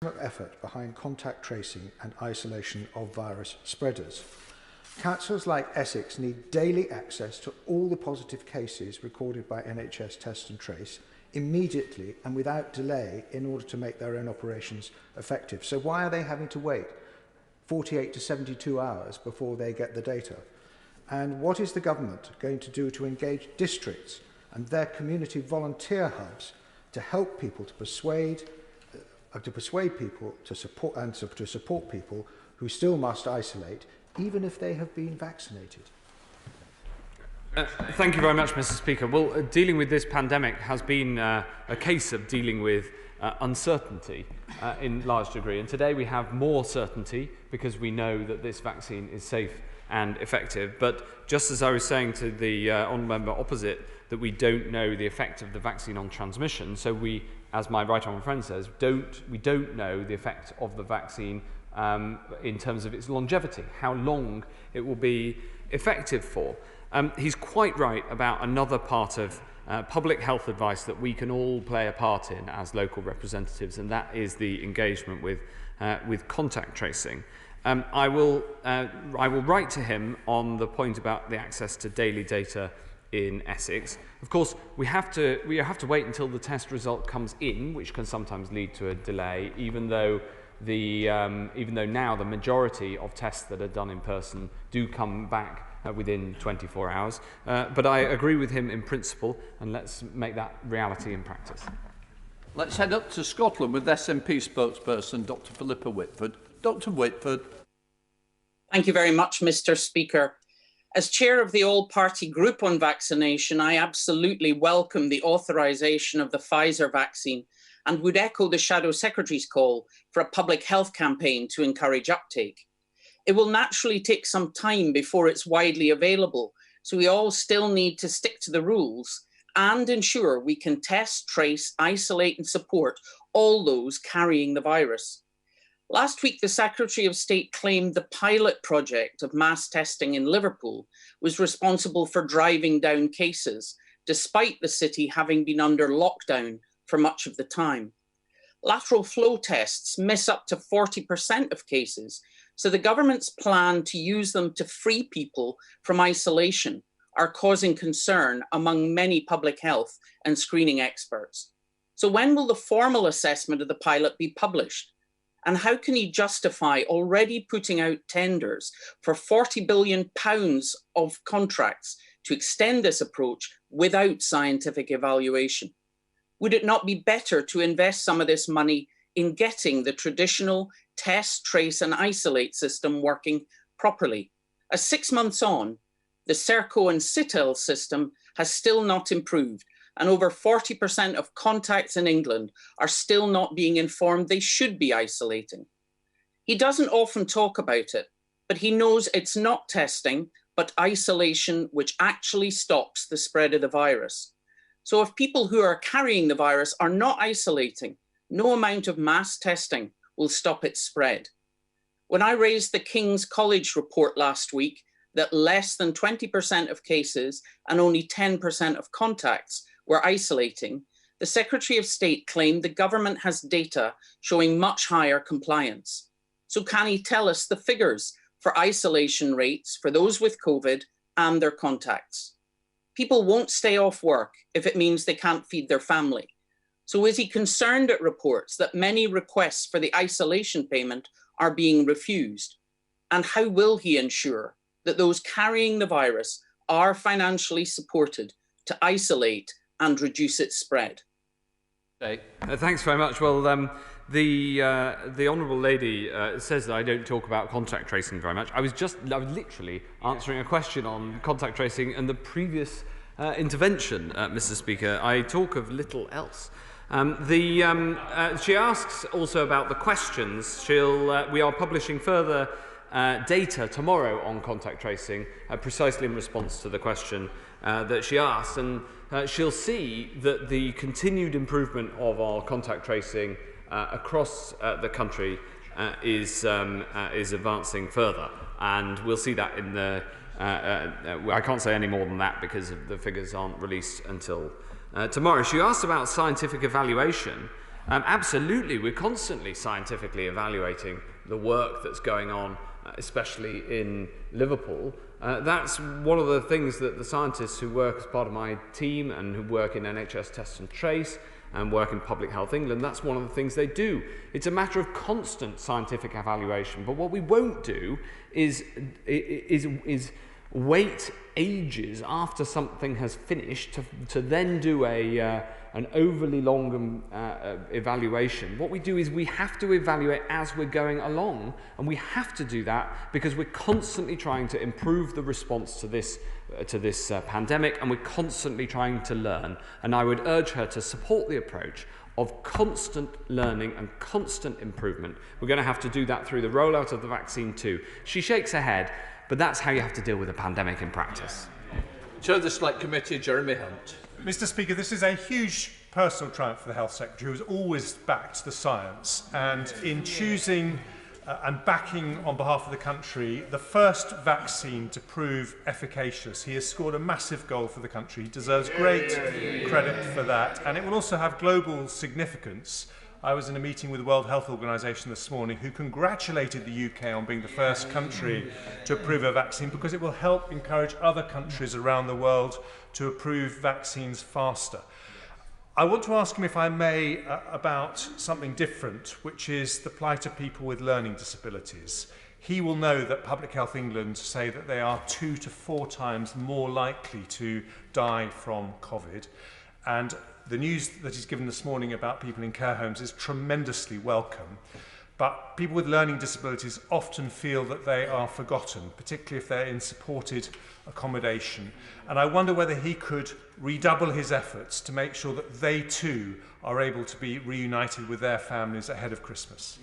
effort behind contact tracing and isolation of virus spreaders. Councils like Essex need daily access to all the positive cases recorded by NHS Test and Trace immediately and without delay in order to make their own operations effective. So why are they having to wait 48 to 72 hours before they get the data? And what is the government going to do to engage districts and their community volunteer hubs to help people to persuade people to support people who still must isolate, even if they have been vaccinated? Thank you very much, Mr. Speaker. Well, dealing with this pandemic has been a case of dealing with uncertainty in large degree. And today we have more certainty because we know that this vaccine is safe and effective. But just as I was saying to the honourable member opposite, that we don't know the effect of the vaccine on transmission, so we, as my right honourable friend says, we don't know the effect of the vaccine in terms of its longevity, how long it will be effective for. He's quite right about another part of public health advice that we can all play a part in as local representatives, and that is the engagement with contact tracing. I will write to him on the point about the access to daily data in Essex. Of course, we have to wait until the test result comes in, which can sometimes lead to a delay, even though now the majority of tests that are done in person do come back within 24 hours. But I agree with him in principle, and let's make that reality in practice. Let's head up to Scotland with SNP spokesperson Dr. Philippa Whitford. Dr. Whitford. Thank you very much, Mr. Speaker. As chair of the all-party group on vaccination, I absolutely welcome the authorisation of the Pfizer vaccine and would echo the Shadow Secretary's call for a public health campaign to encourage uptake. It will naturally take some time before it's widely available, so we all still need to stick to the rules and ensure we can test, trace, isolate and support all those carrying the virus. Last week, the Secretary of State claimed the pilot project of mass testing in Liverpool was responsible for driving down cases, despite the city having been under lockdown for much of the time. Lateral flow tests miss up to 40% of cases, so the government's plan to use them to free people from isolation are causing concern among many public health and screening experts. So when will the formal assessment of the pilot be published? And how can he justify already putting out tenders for £40 billion of contracts to extend this approach without scientific evaluation? Would it not be better to invest some of this money in getting the traditional test, trace and isolate system working properly? As 6 months on, the Serco and Citel system has still not improved, and over 40% of contacts in England are still not being informed they should be isolating. He doesn't often talk about it, but he knows it's not testing, but isolation which actually stops the spread of the virus. So if people who are carrying the virus are not isolating, no amount of mass testing will stop its spread. When I raised the King's College report last week that less than 20% of cases and only 10% of contacts were isolating, the Secretary of State claimed the government has data showing much higher compliance. So can he tell us the figures for isolation rates for those with COVID and their contacts? People won't stay off work if it means they can't feed their family. So is he concerned at reports that many requests for the isolation payment are being refused? And how will he ensure that those carrying the virus are financially supported to isolate and reduce its spread? Thanks very much. Well, the honourable lady says that I don't talk about contact tracing very much. I was literally answering a question on contact tracing and the previous intervention, Mr. Speaker. I talk of little else. She asks also about the questions. We are publishing further data tomorrow on contact tracing, precisely in response to the question that she asked, and she'll see that the continued improvement of our contact tracing across the country is advancing further, and we'll see that in the. I can't say any more than that because the figures aren't released until tomorrow. She asked about scientific evaluation. Absolutely, we're constantly scientifically evaluating the work that's going on, especially in Liverpool. That's one of the things that the scientists who work as part of my team and who work in NHS Test and Trace and work in Public Health England, that's one of the things they do. It's a matter of constant scientific evaluation, but what we won't do is wait ages after something has finished to then do an overly long evaluation. What we do is we have to evaluate as we're going along, and we have to do that because we're constantly trying to improve the response to this pandemic, and we're constantly trying to learn. And I would urge her to support the approach of constant learning and constant improvement. We're going to have to do that through the rollout of the vaccine too. She shakes her head, but that's how you have to deal with a pandemic in practice. Chair of the Select Committee, Jeremy Hunt. Mr. Speaker, this is a huge personal triumph for the Health Secretary, who has always backed the science, and in choosing and backing on behalf of the country the first vaccine to prove efficacious, he has scored a massive goal for the country. He deserves great credit for that, and it will also have global significance. I was in a meeting with the World Health Organization this morning, who congratulated the UK on being the first country to approve a vaccine, because it will help encourage other countries around the world to approve vaccines faster. I want to ask him, if I may, about something different, which is the plight of people with learning disabilities. He will know that Public Health England say that they are 2 to 4 times more likely to die from COVID. And the news that he's given this morning about people in care homes is tremendously welcome. But people with learning disabilities often feel that they are forgotten, particularly if they're in supported accommodation. And I wonder whether he could redouble his efforts to make sure that they too are able to be reunited with their families ahead of Christmas.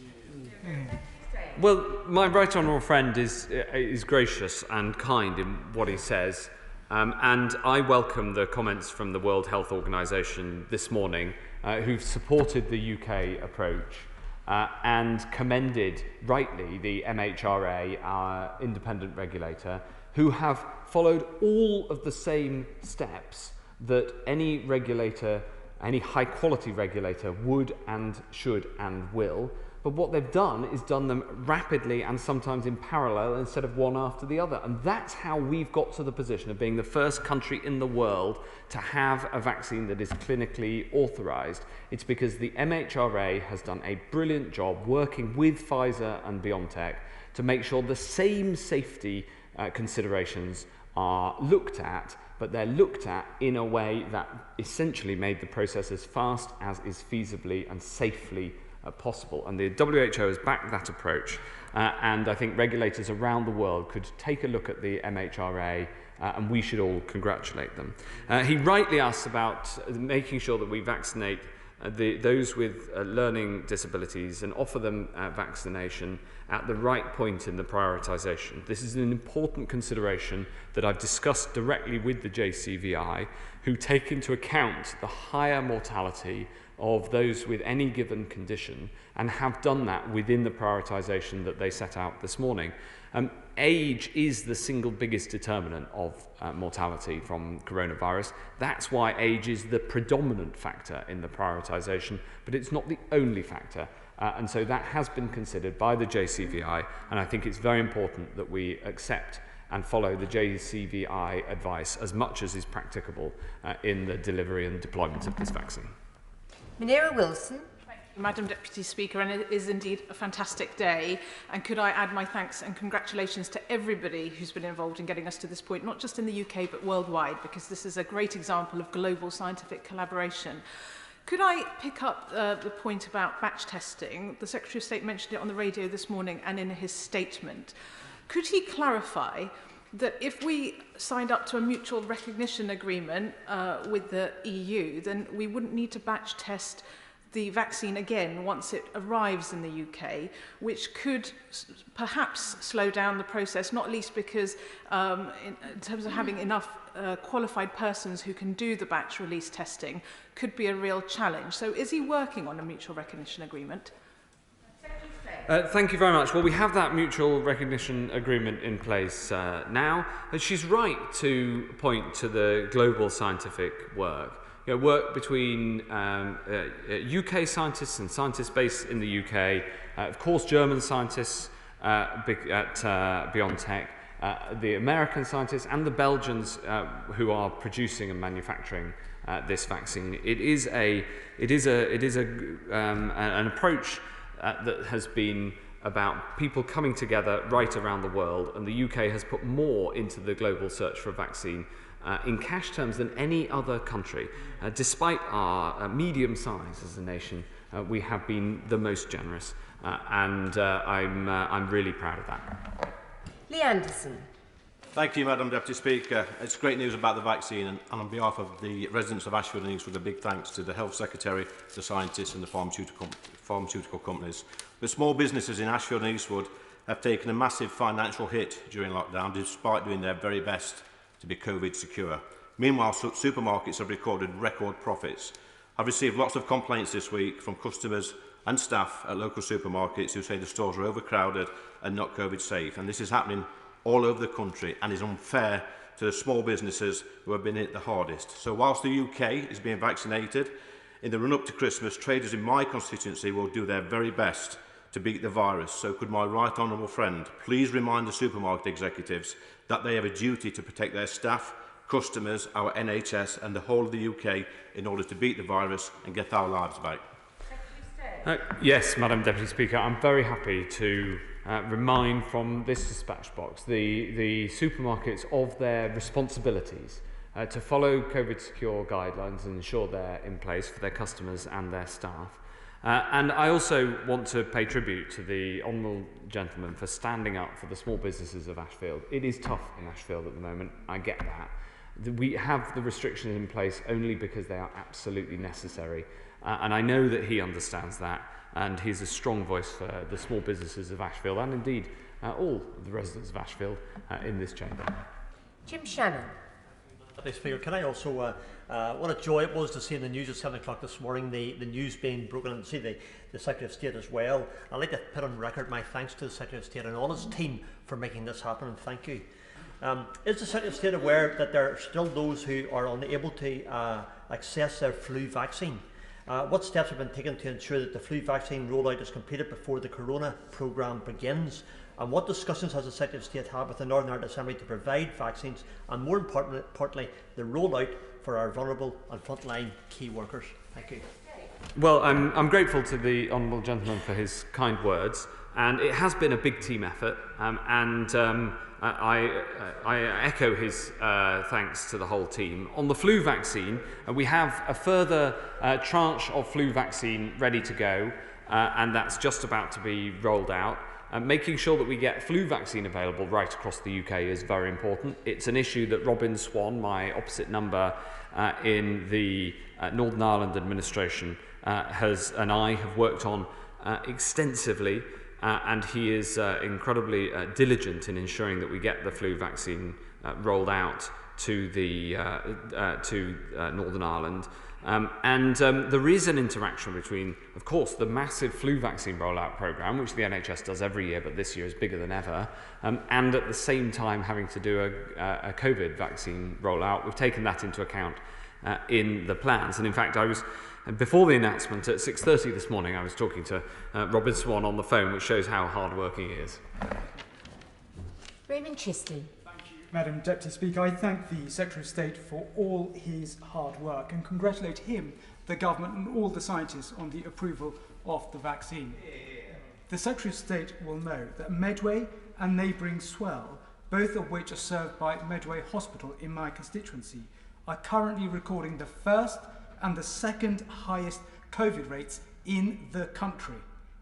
Well, my right honourable friend is gracious and kind in what he says. And I welcome the comments from the World Health Organization this morning, who've supported the UK approach and commended, rightly, the MHRA, our independent regulator, who have followed all of the same steps that any regulator, any high-quality regulator would and should and will. But what they've done is done them rapidly and sometimes in parallel instead of one after the other. And that's how we've got to the position of being the first country in the world to have a vaccine that is clinically authorised. It's because the MHRA has done a brilliant job working with Pfizer and BioNTech to make sure the same safety considerations are looked at, but they're looked at in a way that essentially made the process as fast as is feasibly and safely possible. And the WHO has backed that approach, and I think regulators around the world could take a look at the MHRA, and we should all congratulate them. He rightly asks about making sure that we vaccinate those with learning disabilities and offer them vaccination at the right point in the prioritisation. This is an important consideration that I've discussed directly with the JCVI, who take into account the higher mortality of those with any given condition and have done that within the prioritisation that they set out this morning. Age is the single biggest determinant of mortality from coronavirus. That's why age is the predominant factor in the prioritisation, but it's not the only factor. And so that has been considered by the JCVI, and I think it's very important that we accept and follow the JCVI advice as much as is practicable in the delivery and deployment of this vaccine. Munira Wilson. Madam Deputy Speaker, and it is indeed a fantastic day. And could I add my thanks and congratulations to everybody who's been involved in getting us to this point, not just in the UK but worldwide, because this is a great example of global scientific collaboration. Could I pick up the point about batch testing? The Secretary of State mentioned it on the radio this morning and in his statement. Could he clarify that if we signed up to a mutual recognition agreement with the EU, then we wouldn't need to batch test the vaccine again once it arrives in the UK, which could perhaps slow down the process, not least because in terms of having enough qualified persons who can do the batch release testing could be a real challenge. So is he working on a mutual recognition agreement? Thank you very much. Well, we have that mutual recognition agreement in place now. And she's right to point to the global scientific work. work between UK scientists and scientists based in the UK, of course German scientists at BioNTech, the American scientists and the Belgians who are producing and manufacturing this vaccine. It is an approach that has been about people coming together right around the world, and the UK has put more into the global search for a vaccine in cash terms than any other country. Despite our medium size as a nation, we have been the most generous, and I'm really proud of that. Lee Anderson. Thank you, Madam Deputy Speaker. It's great news about the vaccine, and on behalf of the residents of Ashfield and Eastwood, a big thanks to the Health Secretary, the scientists and the pharmaceutical companies. The small businesses in Ashfield and Eastwood have taken a massive financial hit during lockdown, despite doing their very best to be COVID secure. Meanwhile, supermarkets have recorded record profits. I've received lots of complaints this week from customers and staff at local supermarkets who say the stores are overcrowded and not COVID safe, and this is happening all over the country and is unfair to the small businesses who have been hit the hardest. So whilst the UK is being vaccinated, in the run-up to Christmas, traders in my constituency will do their very best to beat the virus. So could my right honourable friend please remind the supermarket executives that they have a duty to protect their staff, customers, our NHS and the whole of the UK in order to beat the virus and get our lives back. Yes, Madam Deputy Speaker, I'm very happy to remind from this dispatch box the supermarkets of their responsibilities to follow COVID secure guidelines and ensure they're in place for their customers and their staff. And I also want to pay tribute to the honourable gentleman for standing up for the small businesses of Ashfield. It is tough in Ashfield at the moment, I get that. We have the restrictions in place only because they are absolutely necessary. And I know that he understands that, and he's a strong voice for the small businesses of Ashfield and indeed all the residents of Ashfield in this chamber. Jim Shannon. Deputy Speaker, can I also, what a joy it was to see in the news at 7 o'clock this morning the news being broken, and to see the Secretary of State as well. I'd like to put on record my thanks to the Secretary of State and all his team for making this happen, and thank you. Is the Secretary of State aware that there are still those who are unable to access their flu vaccine? What steps have been taken to ensure that the flu vaccine rollout is completed before the Corona programme begins? And what discussions has the Secretary of State had with the Northern Ireland Assembly to provide vaccines, and more importantly, the rollout for our vulnerable and frontline key workers? Thank you. Well, I'm grateful to the honourable gentleman for his kind words, and it has been a big team effort, I echo his thanks to the whole team. On the flu vaccine, we have a further tranche of flu vaccine ready to go, and that's just about to be rolled out. Making sure that we get flu vaccine available right across the UK is very important. It's an issue that Robin Swan, my opposite number in the Northern Ireland administration, and I have worked on extensively. And he is incredibly diligent in ensuring that we get the flu vaccine rolled out to Northern Ireland. There is an interaction between, of course, the massive flu vaccine rollout programme, which the NHS does every year, but this year is bigger than ever, and at the same time having to do a COVID vaccine rollout. We've taken that into account in the plans. And in fact, before the announcement at 6:30 this morning, I was talking to Robin Swan on the phone, which shows how hard-working he is. Raymond Chisley. Madam Deputy Speaker, I thank the Secretary of State for all his hard work and congratulate him, the government and all the scientists on the approval of the vaccine. The Secretary of State will know that Medway and neighbouring Swell, both of which are served by Medway Hospital in my constituency, are currently recording the first and the second highest COVID rates in the country.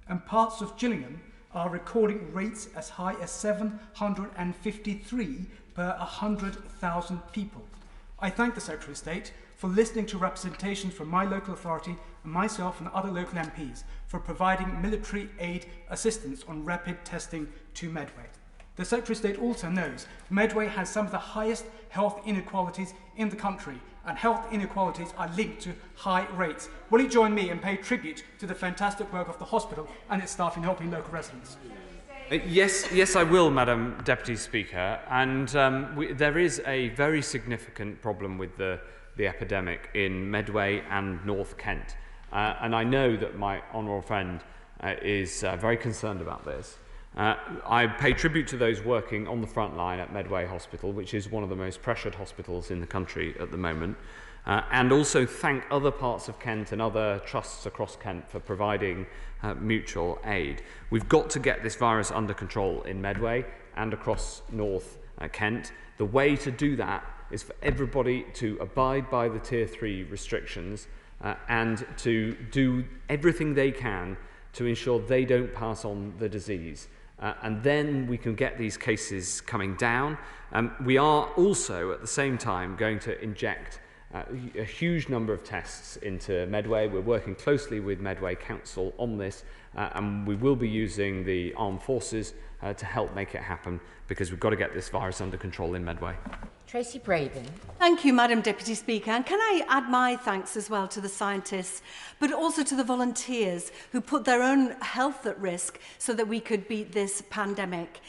And parts of Gillingham are recording rates as high as 753 per 100,000 people. I thank the Secretary of State for listening to representations from my local authority and myself and other local MPs for providing military aid assistance on rapid testing to Medway. The Secretary of State also knows Medway has some of the highest health inequalities in the country, and health inequalities are linked to high rates. Will you join me and pay tribute to the fantastic work of the hospital and its staff in helping local residents? Yes, I will, Madam Deputy Speaker. And there is a very significant problem with the the epidemic in Medway and North Kent. And I know that my honourable friend is very concerned about this. I pay tribute to those working on the front line at Medway Hospital, which is one of the most pressured hospitals in the country at the moment, and also thank other parts of Kent and other trusts across Kent for providing mutual aid. We've got to get this virus under control in Medway and across North Kent. The way to do that is for everybody to abide by the Tier 3 restrictions and to do everything they can to ensure they don't pass on the disease. And then we can get these cases coming down. We are also, at the same time, going to inject a huge number of tests into Medway. We're working closely with Medway Council on this, and we will be using the armed forces to help make it happen, because we've got to get this virus under control in Medway. Tracy Braben. Thank you, Madam Deputy Speaker. And can I add my thanks as well to the scientists, but also to the volunteers who put their own health at risk so that we could beat this pandemic.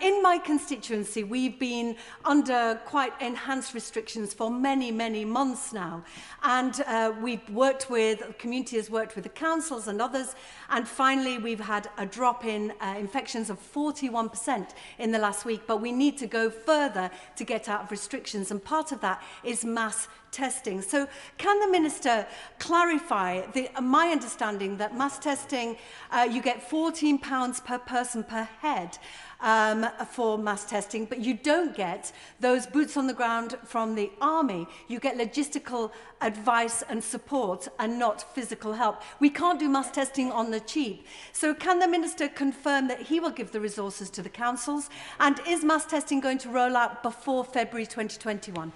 In my constituency, we've been under quite enhanced restrictions for many, many months now. And we've worked with, the community has worked with the councils and others. And finally, we've had a drop in infections of 41% in the last week. But we need to go further to get out of restrictions. And part of that is mass testing. So can the Minister clarify my understanding that mass testing, you get £14 per person per head for mass testing, but you don't get those boots on the ground from the army. You get logistical advice and support and not physical help. We can't do mass testing on the cheap. So can the Minister confirm that he will give the resources to the councils? And is mass testing going to roll out before February 2021?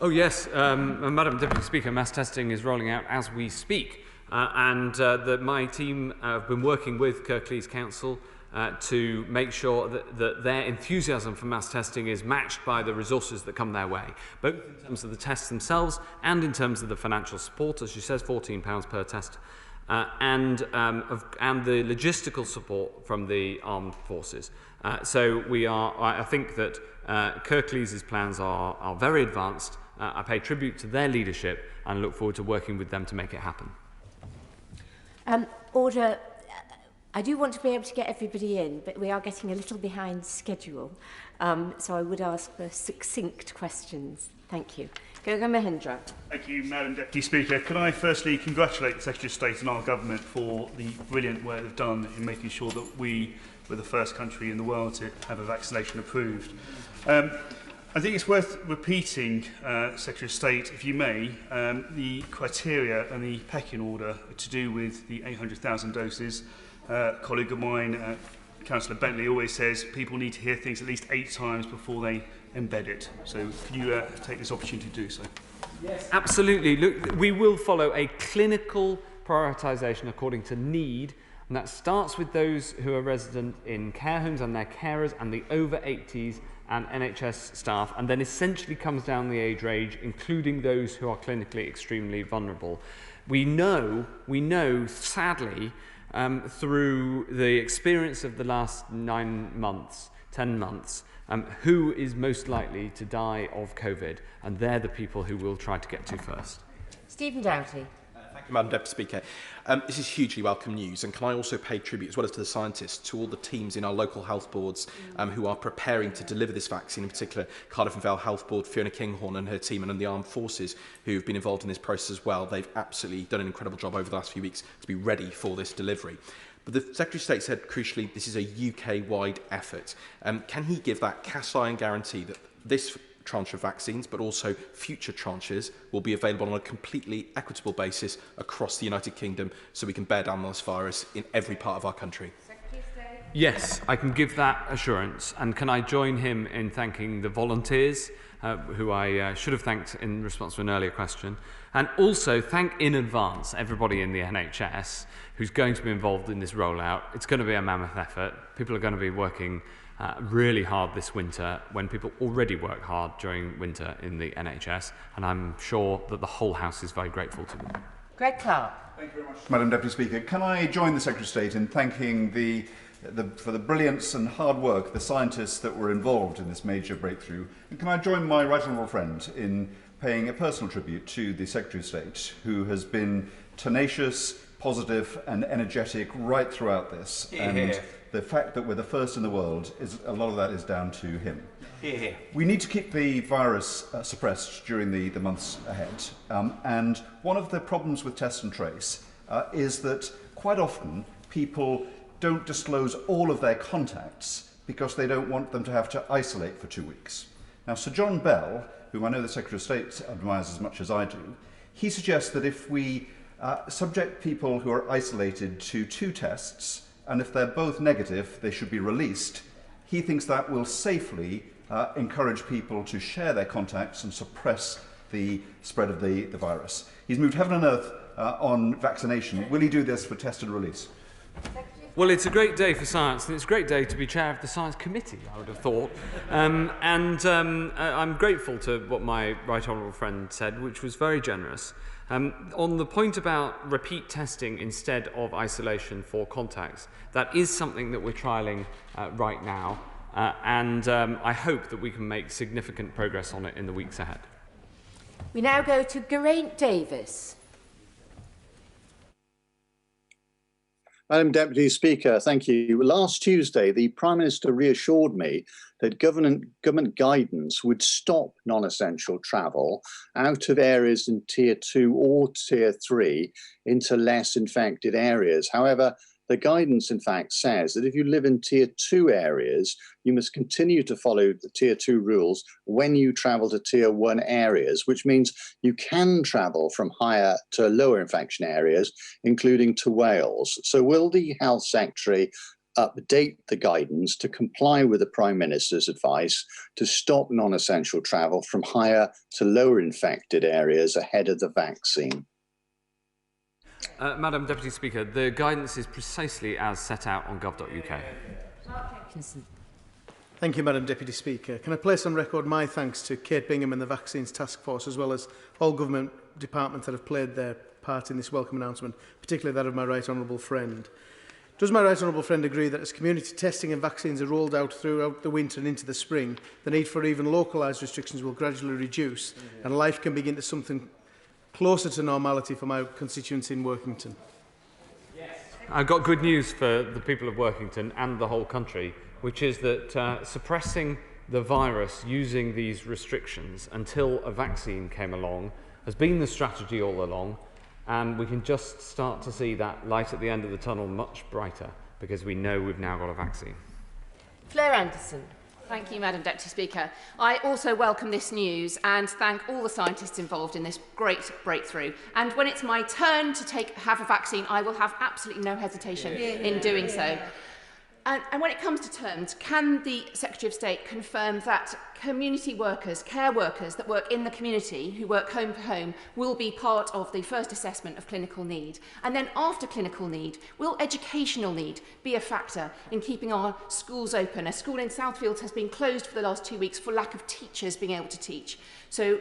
Oh yes, Madam Deputy Speaker, mass testing is rolling out as we speak, my team have been working with Kirklees Council to make sure that their enthusiasm for mass testing is matched by the resources that come their way, both in terms of the tests themselves and in terms of the financial support, as she says, £14 per test, and the logistical support from the armed forces. So I think that Kirklees' plans are very advanced. I pay tribute to their leadership and look forward to working with them to make it happen. Order. I do want to be able to get everybody in, but we are getting a little behind schedule. So I would ask for succinct questions. Thank you. Goga Mahindra. Thank you, Madam Deputy Speaker. Can I firstly congratulate the Secretary of State and our government for the brilliant work they've done in making sure that we were the first country in the world to have a vaccination approved. I think it's worth repeating, Secretary of State, if you may, the criteria and the pecking order to do with the 800,000 doses. A colleague of mine, Councillor Bentley, always says people need to hear things at least 8 times before they embed it. So can you take this opportunity to do so? Yes. Absolutely. Look, we will follow a clinical prioritisation according to need, and that starts with those who are resident in care homes and their carers and the over 80s and NHS staff, and then essentially comes down the age range, including those who are clinically extremely vulnerable. We know, sadly, through the experience of the last 9 months, 10 months, who is most likely to die of COVID, and they're the people who we'll try to get to first. Stephen Doughty. Thank you, Madam Deputy Speaker. This is hugely welcome news, and can I also pay tribute, as well as to the scientists, to all the teams in our local health boards who are preparing to deliver this vaccine, in particular Cardiff and Vale Health Board, Fiona Kinghorn and her team, and the armed forces who've been involved in this process as well. They've absolutely done an incredible job over the last few weeks to be ready for this delivery. But the Secretary of State said, crucially, this is a UK-wide effort. Can he give that cast iron guarantee that this tranche of vaccines, but also future tranches, will be available on a completely equitable basis across the United Kingdom, so we can bear down on this virus in every part of our country? Yes, I can give that assurance. And can I join him in thanking the volunteers, who I should have thanked in response to an earlier question, and also thank in advance everybody in the NHS who's going to be involved in this rollout. It's going to be a mammoth effort. People are going to be working really hard this winter, when people already work hard during winter in the NHS, and I'm sure that the whole House is very grateful to them. Greg Clark. Thank you very much, Madam Deputy Speaker. Can I join the Secretary of State in thanking for the brilliance and hard work the scientists that were involved in this major breakthrough, and can I join my right honourable friend in paying a personal tribute to the Secretary of State, who has been tenacious, positive and energetic right throughout this. Yeah. And the fact that we're the first in the world, a lot of that is down to him. Yeah. We need to keep the virus suppressed during the months ahead. And one of the problems with test and trace is that quite often people don't disclose all of their contacts because they don't want them to have to isolate for 2 weeks. Now, Sir John Bell, whom I know the Secretary of State admires as much as I do, he suggests that if we subject people who are isolated to 2 tests, and if they're both negative, they should be released, he thinks that will safely encourage people to share their contacts and suppress the spread of the virus. He's moved heaven and earth on vaccination. Will he do this for test and release? Well, it's a great day for science, and it's a great day to be chair of the Science Committee, I would have thought. I'm grateful to what my right honourable friend said, which was very generous. On the point about repeat testing instead of isolation for contacts, that is something that we're trialling right now, and I hope that we can make significant progress on it in the weeks ahead. We now go to Geraint Davis. Madam Deputy Speaker, thank you. Last Tuesday, the Prime Minister reassured me that government guidance would stop non-essential travel out of areas in Tier 2 or Tier 3 into less infected areas. However, the guidance, in fact, says that if you live in Tier 2 areas, you must continue to follow the Tier 2 rules when you travel to Tier 1 areas, which means you can travel from higher to lower infection areas, including to Wales. So will the Health Secretary update the guidance to comply with the Prime Minister's advice to stop non-essential travel from higher to lower infected areas ahead of the vaccine? Madam Deputy Speaker, the guidance is precisely as set out on gov.uk. Thank you, Madam Deputy Speaker. Can I place on record my thanks to Kate Bingham and the Vaccines Task Force, as well as all government departments that have played their part in this welcome announcement, particularly that of my right honourable friend. Does my right honourable friend agree that as community testing and vaccines are rolled out throughout the winter and into the spring, the need for even localised restrictions will gradually reduce and life can begin to something closer to normality for my constituents in Workington? I've got good news for the people of Workington and the whole country, which is that suppressing the virus using these restrictions until a vaccine came along has been the strategy all along, and we can just start to see that light at the end of the tunnel much brighter because we know we've now got a vaccine. Fleur Anderson. Thank you, Madam Deputy Speaker. I also welcome this news and thank all the scientists involved in this great breakthrough. And when it's my turn to have a vaccine, I will have absolutely no hesitation in doing so. And when it comes to terms, can the Secretary of State confirm that community workers, care workers that work in the community, who work home to home, will be part of the first assessment of clinical need? And then after clinical need, will educational need be a factor in keeping our schools open? A school in Southfields has been closed for the last 2 weeks for lack of teachers being able to teach. So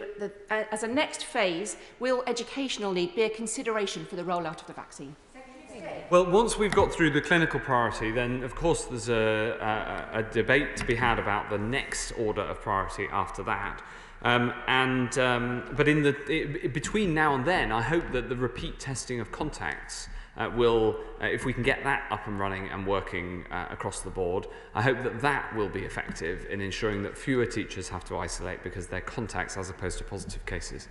as a next phase, will educational need be a consideration for the rollout of the vaccine? Well, once we've got through the clinical priority, then of course there's a debate to be had about the next order of priority after that. But between now and then, I hope that the repeat testing of contacts will, if we can get that up and running and working across the board, I hope that that will be effective in ensuring that fewer teachers have to isolate because they're contacts as opposed to positive cases.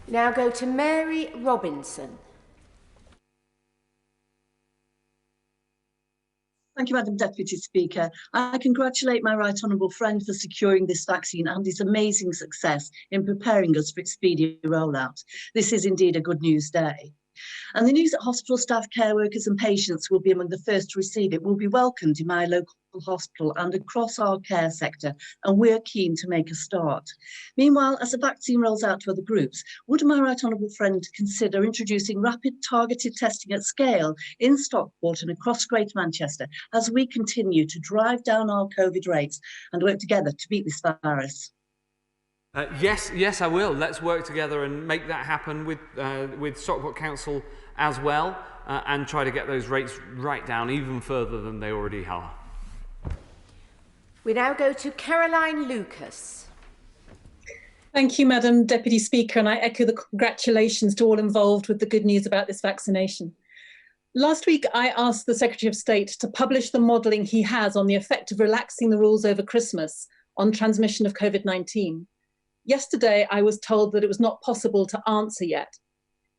Now go to Mary Robinson. Thank you, Madam Deputy Speaker. I congratulate my right honourable friend for securing this vaccine and his amazing success in preparing us for its speedy rollout. This is indeed a good news day. And the news that hospital staff, care workers and patients will be among the first to receive it will be welcomed in my local hospital and across our care sector, and we're keen to make a start. Meanwhile, as the vaccine rolls out to other groups, would my right honourable friend consider introducing rapid targeted testing at scale in Stockport and across Greater Manchester as we continue to drive down our COVID rates and work together to beat this virus? Yes, I will. Let's work together and make that happen with Stockport Council as well, and try to get those rates right down even further than they already are. We now go to Caroline Lucas. Thank you, Madam Deputy Speaker, and I echo the congratulations to all involved with the good news about this vaccination. Last week, I asked the Secretary of State to publish the modelling he has on the effect of relaxing the rules over Christmas on transmission of COVID-19. Yesterday, I was told that it was not possible to answer yet.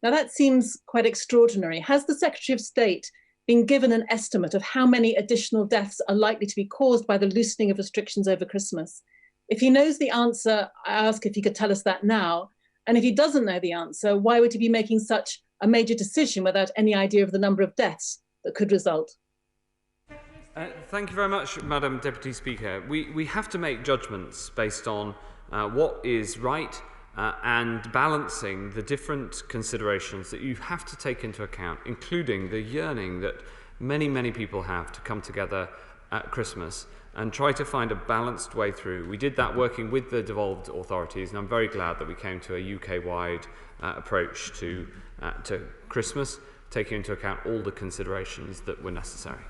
Now, that seems quite extraordinary. Has the Secretary of State been given an estimate of how many additional deaths are likely to be caused by the loosening of restrictions over Christmas? If he knows the answer, I ask if he could tell us that now. And if he doesn't know the answer, why would he be making such a major decision without any idea of the number of deaths that could result? Thank you very much, Madam Deputy Speaker. We have to make judgments based on what is right and balancing the different considerations that you have to take into account, including the yearning that many, many people have to come together at Christmas and try to find a balanced way through. We did that working with the devolved authorities, and I'm very glad that we came to a UK-wide approach to Christmas, taking into account all the considerations that were necessary.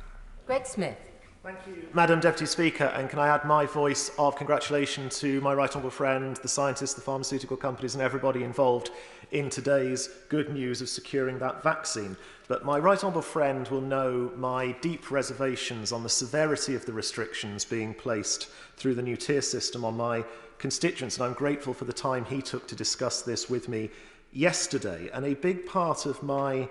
Greg Smith. Thank you, Madam Deputy Speaker, and can I add my voice of congratulation to my right honourable friend, the scientists, the pharmaceutical companies and everybody involved in today's good news of securing that vaccine. But my right honourable friend will know my deep reservations on the severity of the restrictions being placed through the new tier system on my constituents, and I'm grateful for the time he took to discuss this with me yesterday. And a big part of my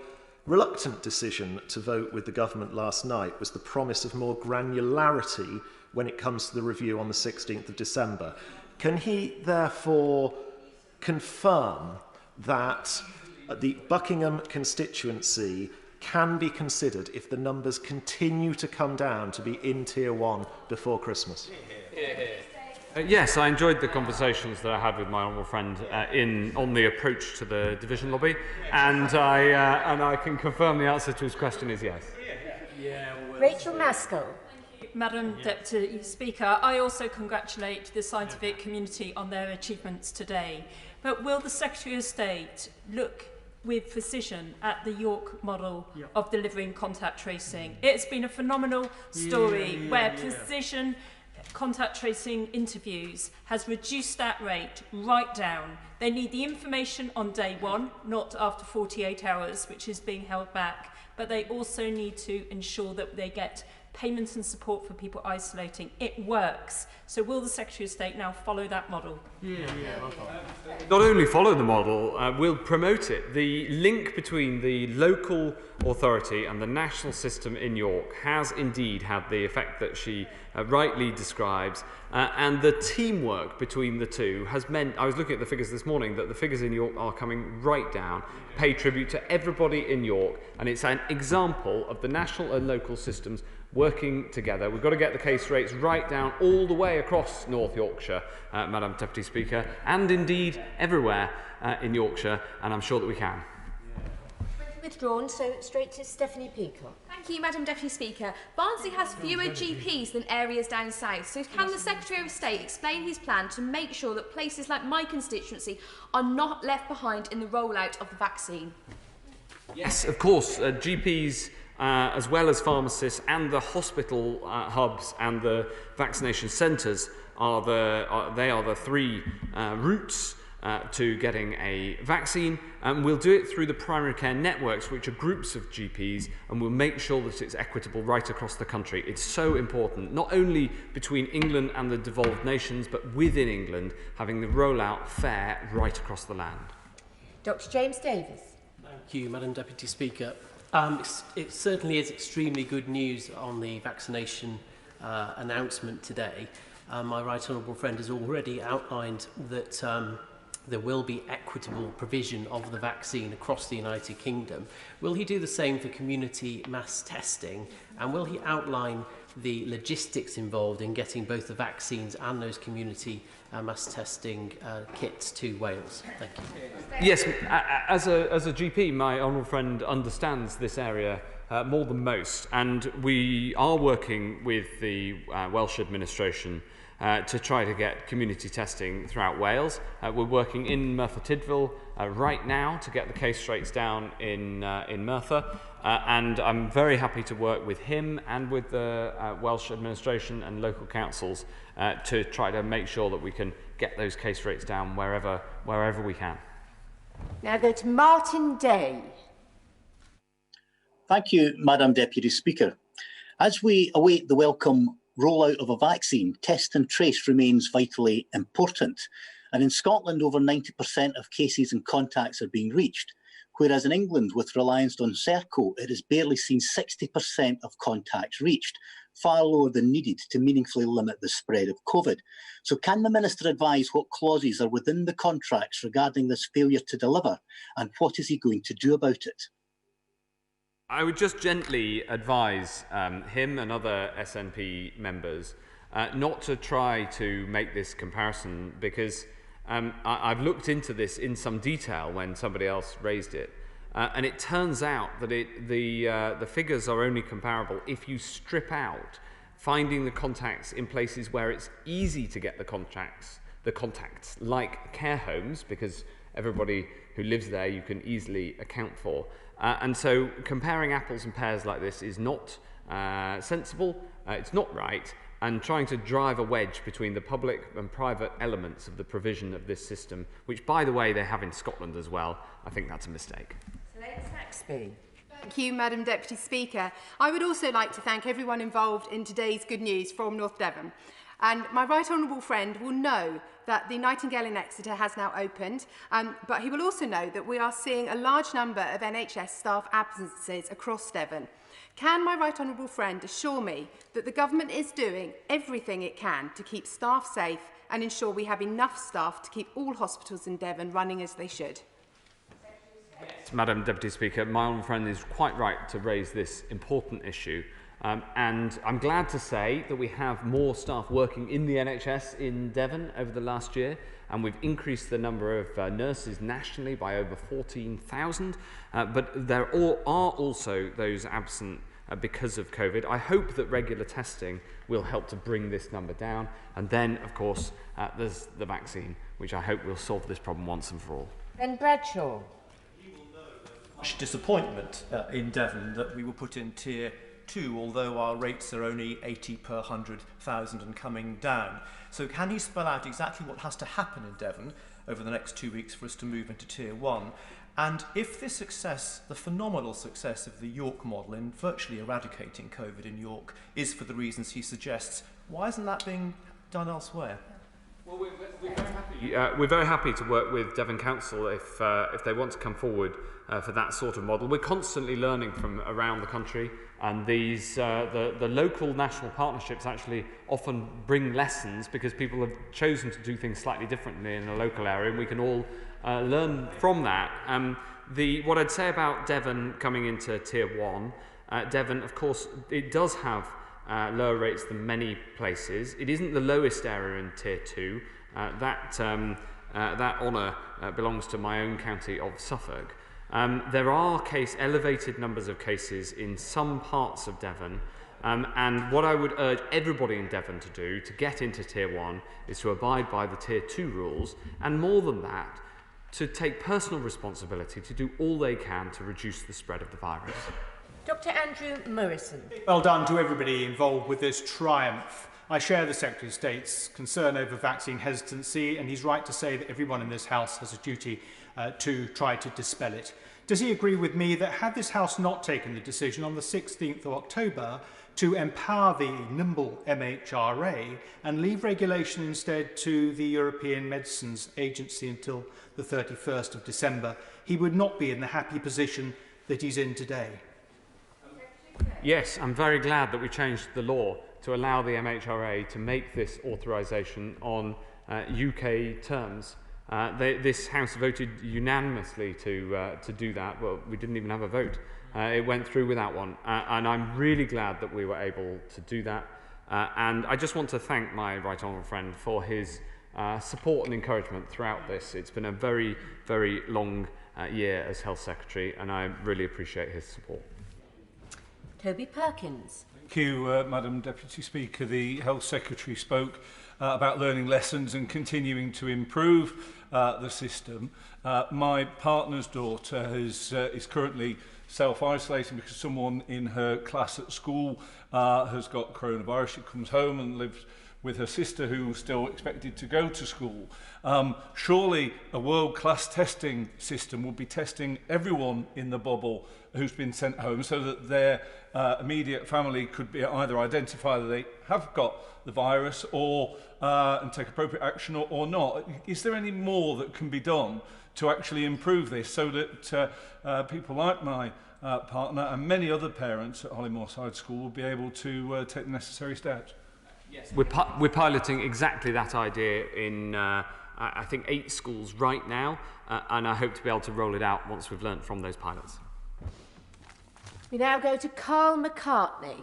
reluctant decision to vote with the government last night was the promise of more granularity when it comes to the review on the 16th of December. Can he therefore confirm that the Buckingham constituency can be considered if the numbers continue to come down to be in Tier 1 before Christmas? Yes, I enjoyed the conversations that I had with my honourable friend on the approach to the division lobby, and I can confirm the answer to his question is yes. Rachel Maskell. Madam Deputy Speaker, I also congratulate the scientific community on their achievements today. But will the Secretary of State look with precision at the York model of delivering contact tracing? It's been a phenomenal story where precision contact tracing interviews has reduced that rate right down. They need the information on day one, not after 48 hours, which is being held back, but they also need to ensure that they get payments and support for people isolating. It works. So will the Secretary of State now follow that model? Not only follow the model, we'll promote it. The link between the local authority and the national system in York has indeed had the effect that she rightly describes, and the teamwork between the two has meant, I was looking at the figures this morning, that the figures in York are coming right down, pay tribute to everybody in York, and it's an example of the national and local systems working together. We've got to get the case rates right down all the way across North Yorkshire, Madam Deputy Speaker, and indeed everywhere in Yorkshire, and I'm sure that we can. Withdrawn, so straight to Stephanie Peacock. Thank you, Madam Deputy Speaker. Barnsley has fewer GPs than areas down south, so can the Secretary of State explain his plan to make sure that places like my constituency are not left behind in the rollout of the vaccine? Yes, of course. GPs, as well as pharmacists and the hospital hubs and the vaccination centres, are the three routes to getting a vaccine, and we'll do it through the primary care networks, which are groups of GPs, and we'll make sure that it's equitable right across the country. It's so important, not only between England and the devolved nations, but within England, having the rollout fair right across the land. Dr. James Davis. Thank you, Madam Deputy Speaker. It certainly is extremely good news on the vaccination announcement today. My right honourable friend has already outlined that there will be equitable provision of the vaccine across the United Kingdom. Will he do the same for community mass testing? And will he outline the logistics involved in getting both the vaccines and those community mass testing kits to Wales? Thank you. Yes, as a GP, my honourable friend understands this area more than most, and we are working with the Welsh administration to try to get community testing throughout Wales. We're working in Merthyr Tydfil right now to get the case rates down in Merthyr, and I'm very happy to work with him and with the Welsh administration and local councils to try to make sure that we can get those case rates down wherever we can. Now go to Martin Day. Thank you, Madam Deputy Speaker. As we await the welcome rollout of a vaccine, test and trace remains vitally important. And in Scotland, over 90% of cases and contacts are being reached, whereas in England, with reliance on Serco, it has barely seen 60% of contacts reached, far lower than needed to meaningfully limit the spread of COVID. So can the Minister advise what clauses are within the contracts regarding this failure to deliver, and what is he going to do about it? I would just gently advise him and other SNP members not to try to make this comparison, because I've looked into this in some detail when somebody else raised it, and it turns out that the figures are only comparable if you strip out finding the contacts in places where it's easy to get the contacts like care homes, because everybody who lives there you can easily account for. And so comparing apples and pears like this is not sensible, it's not right, and trying to drive a wedge between the public and private elements of the provision of this system, which, by the way, they have in Scotland as well, I think that's a mistake. Thank you, Madam Deputy Speaker. I would also like to thank everyone involved in today's good news from North Devon. And my right honourable friend will know that the Nightingale in Exeter has now opened, but he will also know that we are seeing a large number of NHS staff absences across Devon. Can my right honourable friend assure me that the government is doing everything it can to keep staff safe and ensure we have enough staff to keep all hospitals in Devon running as they should? Madam Deputy Speaker, my honourable friend is quite right to raise this important issue. And I'm glad to say that we have more staff working in the NHS in Devon over the last year, and we've increased the number of nurses nationally by over 14,000, but there are also those absent because of COVID. I hope that regular testing will help to bring this number down, and then, of course, there's the vaccine, which I hope will solve this problem once and for all. Ben Bradshaw. Much disappointment in Devon that we were put in Tier 2, although our rates are only 80 per 100,000 and coming down. So can you spell out exactly what has to happen in Devon over the next 2 weeks for us to move into Tier 1? And if this success, the phenomenal success of the York model in virtually eradicating COVID in York, is for the reasons he suggests, why isn't that being done elsewhere? Well, we're very happy to work with Devon Council if they want to come forward for that sort of model. We're constantly learning from around the country, and these the local national partnerships actually often bring lessons because people have chosen to do things slightly differently in a local area, and we can all learn from that. What I'd say about Devon coming into Tier 1, Devon, of course, it does have lower rates than many places. It isn't the lowest area in Tier 2. That honour belongs to my own county of Suffolk. There are elevated numbers of cases in some parts of Devon, and what I would urge everybody in Devon to do to get into Tier 1 is to abide by the Tier 2 rules, and more than that, to take personal responsibility to do all they can to reduce the spread of the virus. Dr. Andrew Morrison. Well done to everybody involved with this triumph. I share the Secretary of State's concern over vaccine hesitancy, and he's right to say that everyone in this House has a duty to try to dispel it. Does he agree with me that had this House not taken the decision on the 16th of October to empower the nimble MHRA and leave regulation instead to the European Medicines Agency until the 31st of December, he would not be in the happy position that he's in today? Yes, I'm very glad that we changed the law to allow the MHRA to make this authorisation on UK terms. This House voted unanimously to do that. Well, we didn't even have a vote. It went through without one. And I'm really glad that we were able to do that. And I just want to thank my right honourable friend for his support and encouragement throughout this. It's been a very, very long year as Health Secretary, and I really appreciate his support. Toby Perkins. Thank you, Madam Deputy Speaker. The Health Secretary spoke about learning lessons and continuing to improve the system. My partner's daughter is currently self-isolating because someone in her class at school has got coronavirus. She comes home and lives with her sister, who's still expected to go to school. Surely a world-class testing system would be testing everyone in the bubble who's been sent home so that their immediate family could be either identify that they have got the virus or and take appropriate action or not. Is there any more that can be done to actually improve this so that people like my partner and many other parents at Hollymoorside School will be able to take the necessary steps? Yes. We're piloting exactly that idea in, I think, 8 schools right now, and I hope to be able to roll it out once we've learnt from those pilots. We now go to Carl McCartney.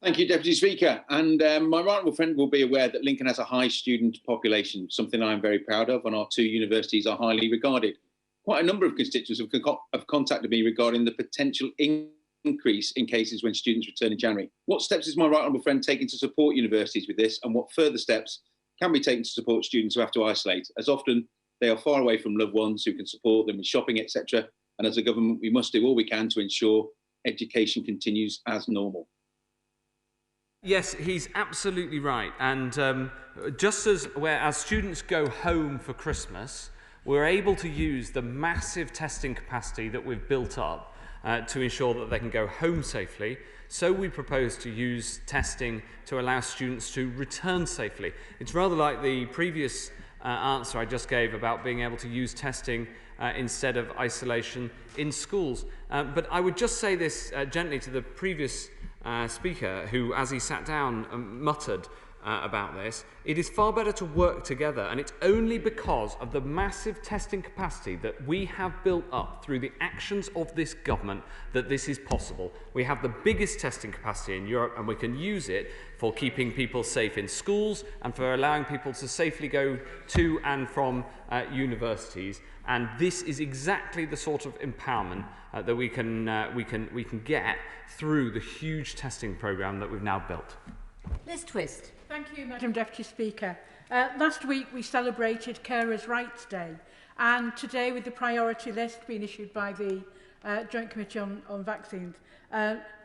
Thank you, Deputy Speaker. And my right honourable friend will be aware that Lincoln has a high student population, something I'm very proud of, and our 2 universities are highly regarded. Quite a number of constituents have contacted me regarding the potential increase in cases when students return in January. What steps is my right honourable friend taking to support universities with this, and what further steps can be taken to support students who have to isolate, as often they are far away from loved ones who can support them in shopping, etc. And as a government, we must do all we can to ensure education continues as normal. Yes, he's absolutely right. And just as students go home for Christmas, we're able to use the massive testing capacity that we've built up to ensure that they can go home safely. So we propose to use testing to allow students to return safely. It's rather like the previous answer I just gave about being able to use testing instead of isolation in schools. But I would just say this gently to the previous speaker who, as he sat down, muttered about this. It is far better to work together, and it's only because of the massive testing capacity that we have built up through the actions of this government that this is possible. We have the biggest testing capacity in Europe, and we can use it for keeping people safe in schools and for allowing people to safely go to and from universities. And this is exactly the sort of empowerment that we can get through the huge testing programme that we've now built. Liz Twist. Thank you, Madam Deputy Speaker. Last week we celebrated Carers' Rights Day, and today, with the priority list being issued by the Joint Committee on Vaccines,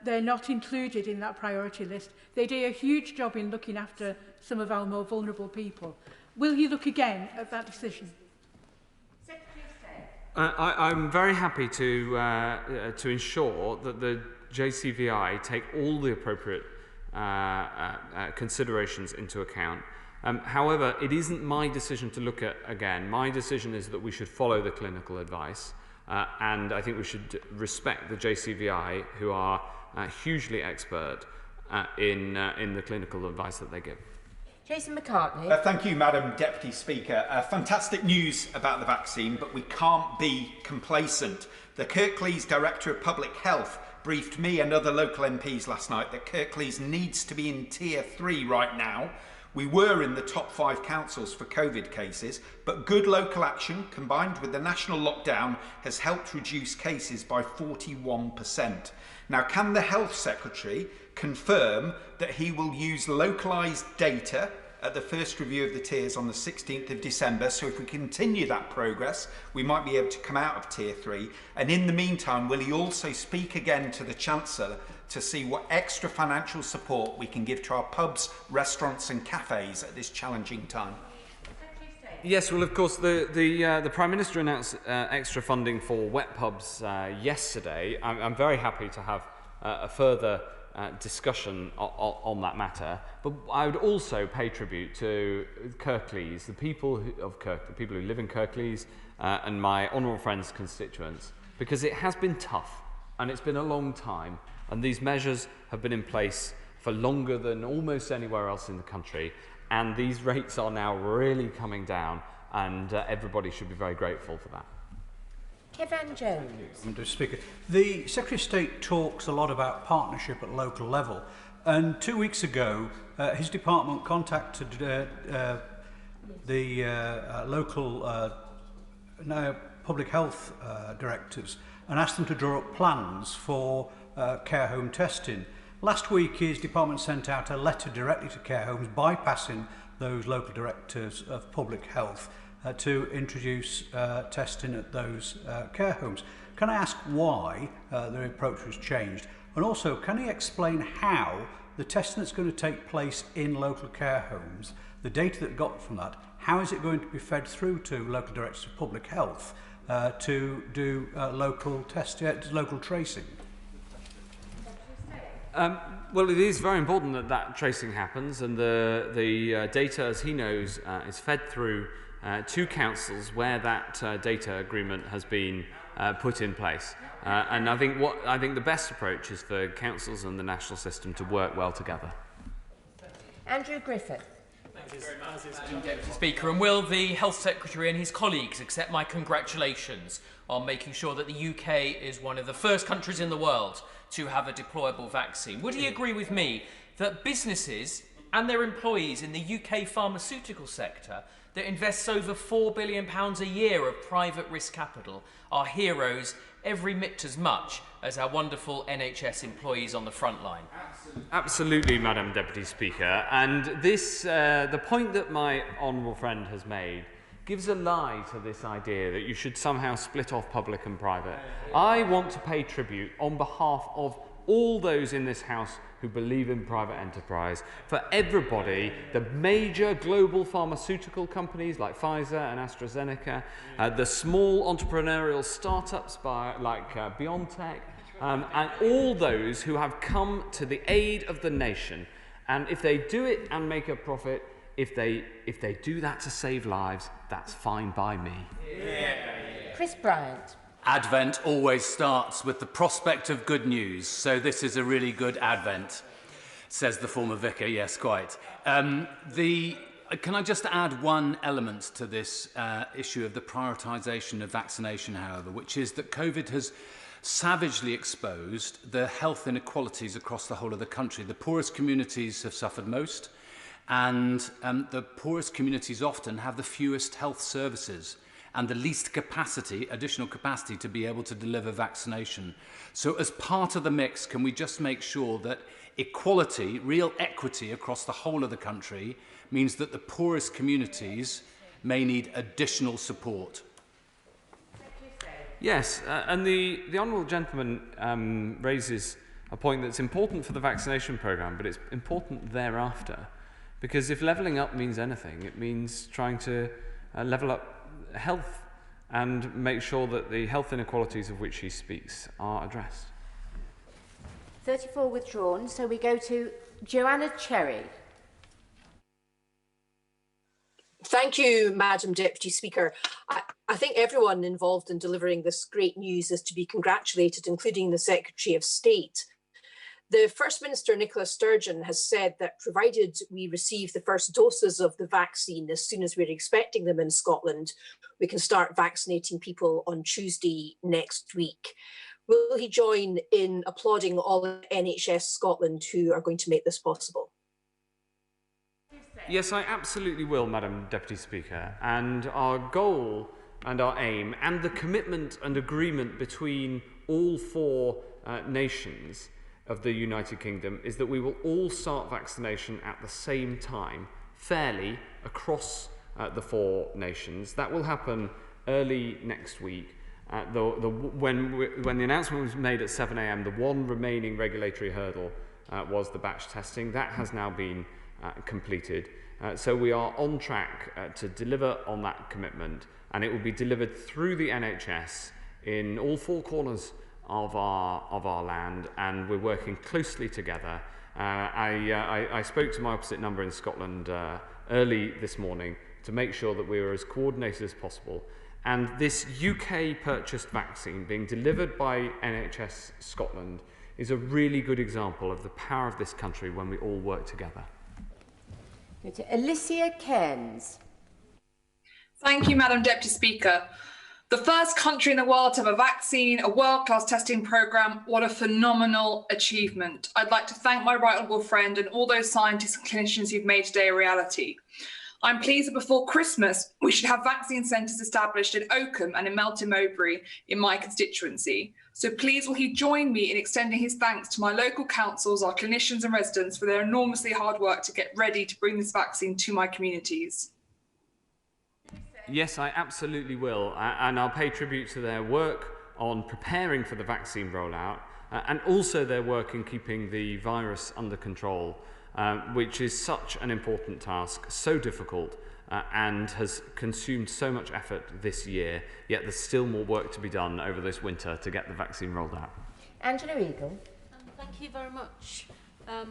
they're not included in that priority list. They do a huge job in looking after some of our more vulnerable people. Will you look again at that decision? I'm very happy to ensure that the JCVI take all the appropriate considerations into account. However, it isn't my decision to look at again. My decision is that we should follow the clinical advice, and I think we should respect the JCVI, who are hugely expert in the clinical advice that they give. Jason McCartney. Thank you, Madam Deputy Speaker. Fantastic news about the vaccine, but we can't be complacent. The Kirklees Director of Public Health briefed me and other local MPs last night that Kirklees needs to be in Tier 3 right now. We were in the top 5 councils for COVID cases, but good local action combined with the national lockdown has helped reduce cases by 41%. Now, can the Health Secretary confirm that he will use localised data at the first review of the tiers on the 16th of December, so if we continue that progress, we might be able to come out of Tier 3. And in the meantime, will he also speak again to the Chancellor to see what extra financial support we can give to our pubs, restaurants and cafes at this challenging time? Yes, well, of course, the Prime Minister announced extra funding for wet pubs yesterday. I'm very happy to have a further discussion on that matter, but I would also pay tribute to Kirklees, the people who live in Kirklees, and my honourable friends' constituents, because it has been tough and it's been a long time, and these measures have been in place for longer than almost anywhere else in the country, and these rates are now really coming down, and everybody should be very grateful for that. Kevin Jones. Mr. Speaker, the Secretary of State talks a lot about partnership at local level, and 2 weeks ago his department contacted the local public health directors and asked them to draw up plans for care home testing. Last week, his department sent out a letter directly to care homes, bypassing those local directors of public health, to introduce testing at those care homes. Can I ask why the approach was changed? And also, can he explain how the testing that's going to take place in local care homes, the data that got from that, how is it going to be fed through to local directors of public health to do local tracing? Well, it is very important that that tracing happens, and the data, as he knows, is fed through to councils where that data agreement has been put in place. And I think the best approach is for councils and the national system to work well together. Andrew Griffith. Thank you very much, Madam Deputy Speaker. And will the Health Secretary and his colleagues accept my congratulations on making sure that the UK is one of the first countries in the world to have a deployable vaccine? Would he agree with me that businesses and their employees in the UK pharmaceutical sector that invests over £4 billion a year of private risk capital are heroes every bit as much as our wonderful NHS employees on the front line? Absolutely, Madam Deputy Speaker. And this, the point that my honourable friend has made gives a lie to this idea that you should somehow split off public and private. I want to pay tribute on behalf of all those in this House who believe in private enterprise, for everybody, the major global pharmaceutical companies like Pfizer and AstraZeneca, the small entrepreneurial startups like BioNTech, and all those who have come to the aid of the nation. And if they do it and make a profit, if they do that to save lives, that's fine by me. Chris Bryant. Advent always starts with the prospect of good news, so this is a really good Advent, says the former vicar. Yes, quite. Can I just add one element to this issue of the prioritisation of vaccination, however, which is that COVID has savagely exposed the health inequalities across the whole of the country. The poorest communities have suffered most, and the poorest communities often have the fewest health services and the least additional capacity to be able to deliver vaccination. So as part of the mix, can we just make sure that equality, real equity across the whole of the country means that the poorest communities may need additional support? Yes, and the honourable gentleman raises a point that's important for the vaccination programme, but it's important thereafter. Because if levelling up means anything, it means trying to level up health and make sure that the health inequalities of which he speaks are addressed. 34 withdrawn, so we go to Joanna Cherry. Thank you, Madam Deputy Speaker. I think everyone involved in delivering this great news is to be congratulated, including the Secretary of State. The First Minister, Nicola Sturgeon, has said that provided we receive the first doses of the vaccine as soon as we're expecting them in Scotland, we can start vaccinating people on Tuesday next week. Will he join in applauding all of NHS Scotland who are going to make this possible? Yes, I absolutely will, Madam Deputy Speaker. And our goal and our aim and the commitment and agreement between all four nations of the United Kingdom is that we will all start vaccination at the same time, fairly, across the four nations. That will happen early next week. When the announcement was made at 7 a.m, the one remaining regulatory hurdle was the batch testing. That has now been completed. So we are on track to deliver on that commitment, and it will be delivered through the NHS in all four corners of our land, and we're working closely together. I spoke to my opposite number in Scotland early this morning to make sure that we were as coordinated as possible. And this UK purchased vaccine being delivered by NHS Scotland is a really good example of the power of this country when we all work together. Alicia Cairns. Thank you, Madam Deputy Speaker. The first country in the world to have a vaccine, a world-class testing programme, what a phenomenal achievement. I'd like to thank my right honourable friend and all those scientists and clinicians who've made today a reality. I'm pleased that before Christmas, we should have vaccine centres established in Oakham and in Melton Mowbray in my constituency. So please will he join me in extending his thanks to my local councils, our clinicians and residents for their enormously hard work to get ready to bring this vaccine to my communities? Yes, I absolutely will, and I'll pay tribute to their work on preparing for the vaccine rollout and also their work in keeping the virus under control, which is such an important task, so difficult, and has consumed so much effort this year, yet there's still more work to be done over this winter to get the vaccine rolled out. Angela Eagle. Thank you very much,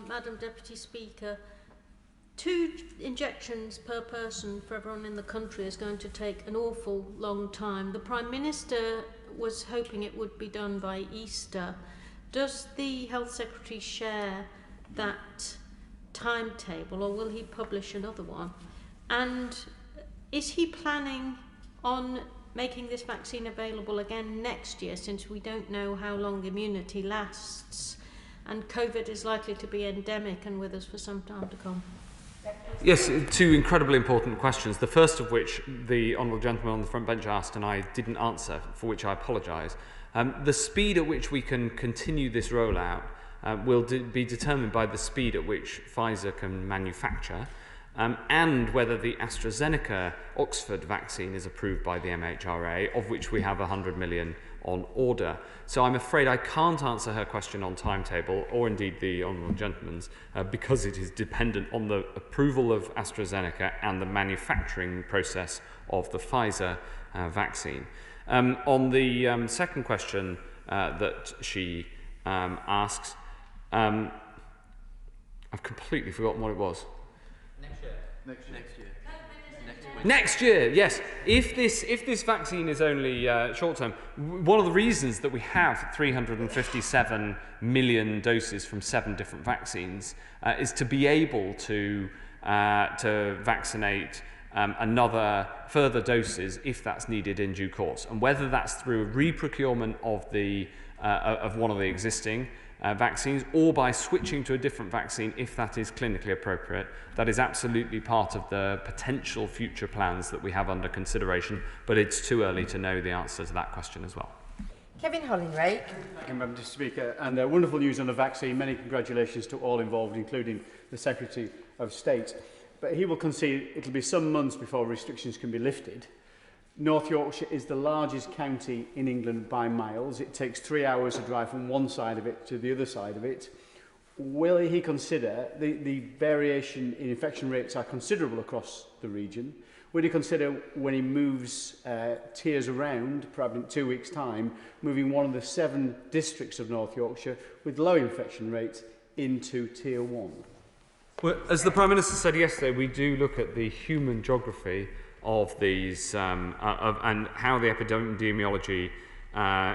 Madam Deputy Speaker. 2 injections per person for everyone in the country is going to take an awful long time. The Prime Minister was hoping it would be done by Easter. Does the Health Secretary share that timetable, or will he publish another one? And is he planning on making this vaccine available again next year, since we don't know how long immunity lasts and COVID is likely to be endemic and with us for some time to come? Yes, 2 incredibly important questions, the first of which the honourable gentleman on the front bench asked and I didn't answer, for which I apologise. The speed at which we can continue this rollout will be determined by the speed at which Pfizer can manufacture and whether the AstraZeneca Oxford vaccine is approved by the MHRA, of which we have 100 million on order. So I'm afraid I can't answer her question on timetable, or indeed the honourable gentleman's, because it is dependent on the approval of AstraZeneca and the manufacturing process of the Pfizer vaccine. On the second question that she asks, I've completely forgotten what it was. Next year, yes. If this vaccine is only short term, one of the reasons that we have 357 million doses from 7 different vaccines is to be able to vaccinate another further doses if that's needed in due course, and whether that's through a reprocurement of one of the existing vaccines or by switching to a different vaccine if that is clinically appropriate. That is absolutely part of the potential future plans that we have under consideration, but it's too early to know the answer to that question as well. Kevin Hollinrake. Thank you, Madam Speaker. And wonderful news on the vaccine. Many congratulations to all involved, including the Secretary of State. But he will concede it'll be some months before restrictions can be lifted. North Yorkshire is the largest county in England by miles. It takes 3 hours to drive from one side of it to the other side of it. Will he consider the variation in infection rates are considerable across the region? Would he consider, when he moves tiers around, probably in 2 weeks' time, moving one of the 7 districts of North Yorkshire with low infection rates into Tier 1? Well, as the Prime Minister said yesterday, we do look at the human geography of these and how the epidemiology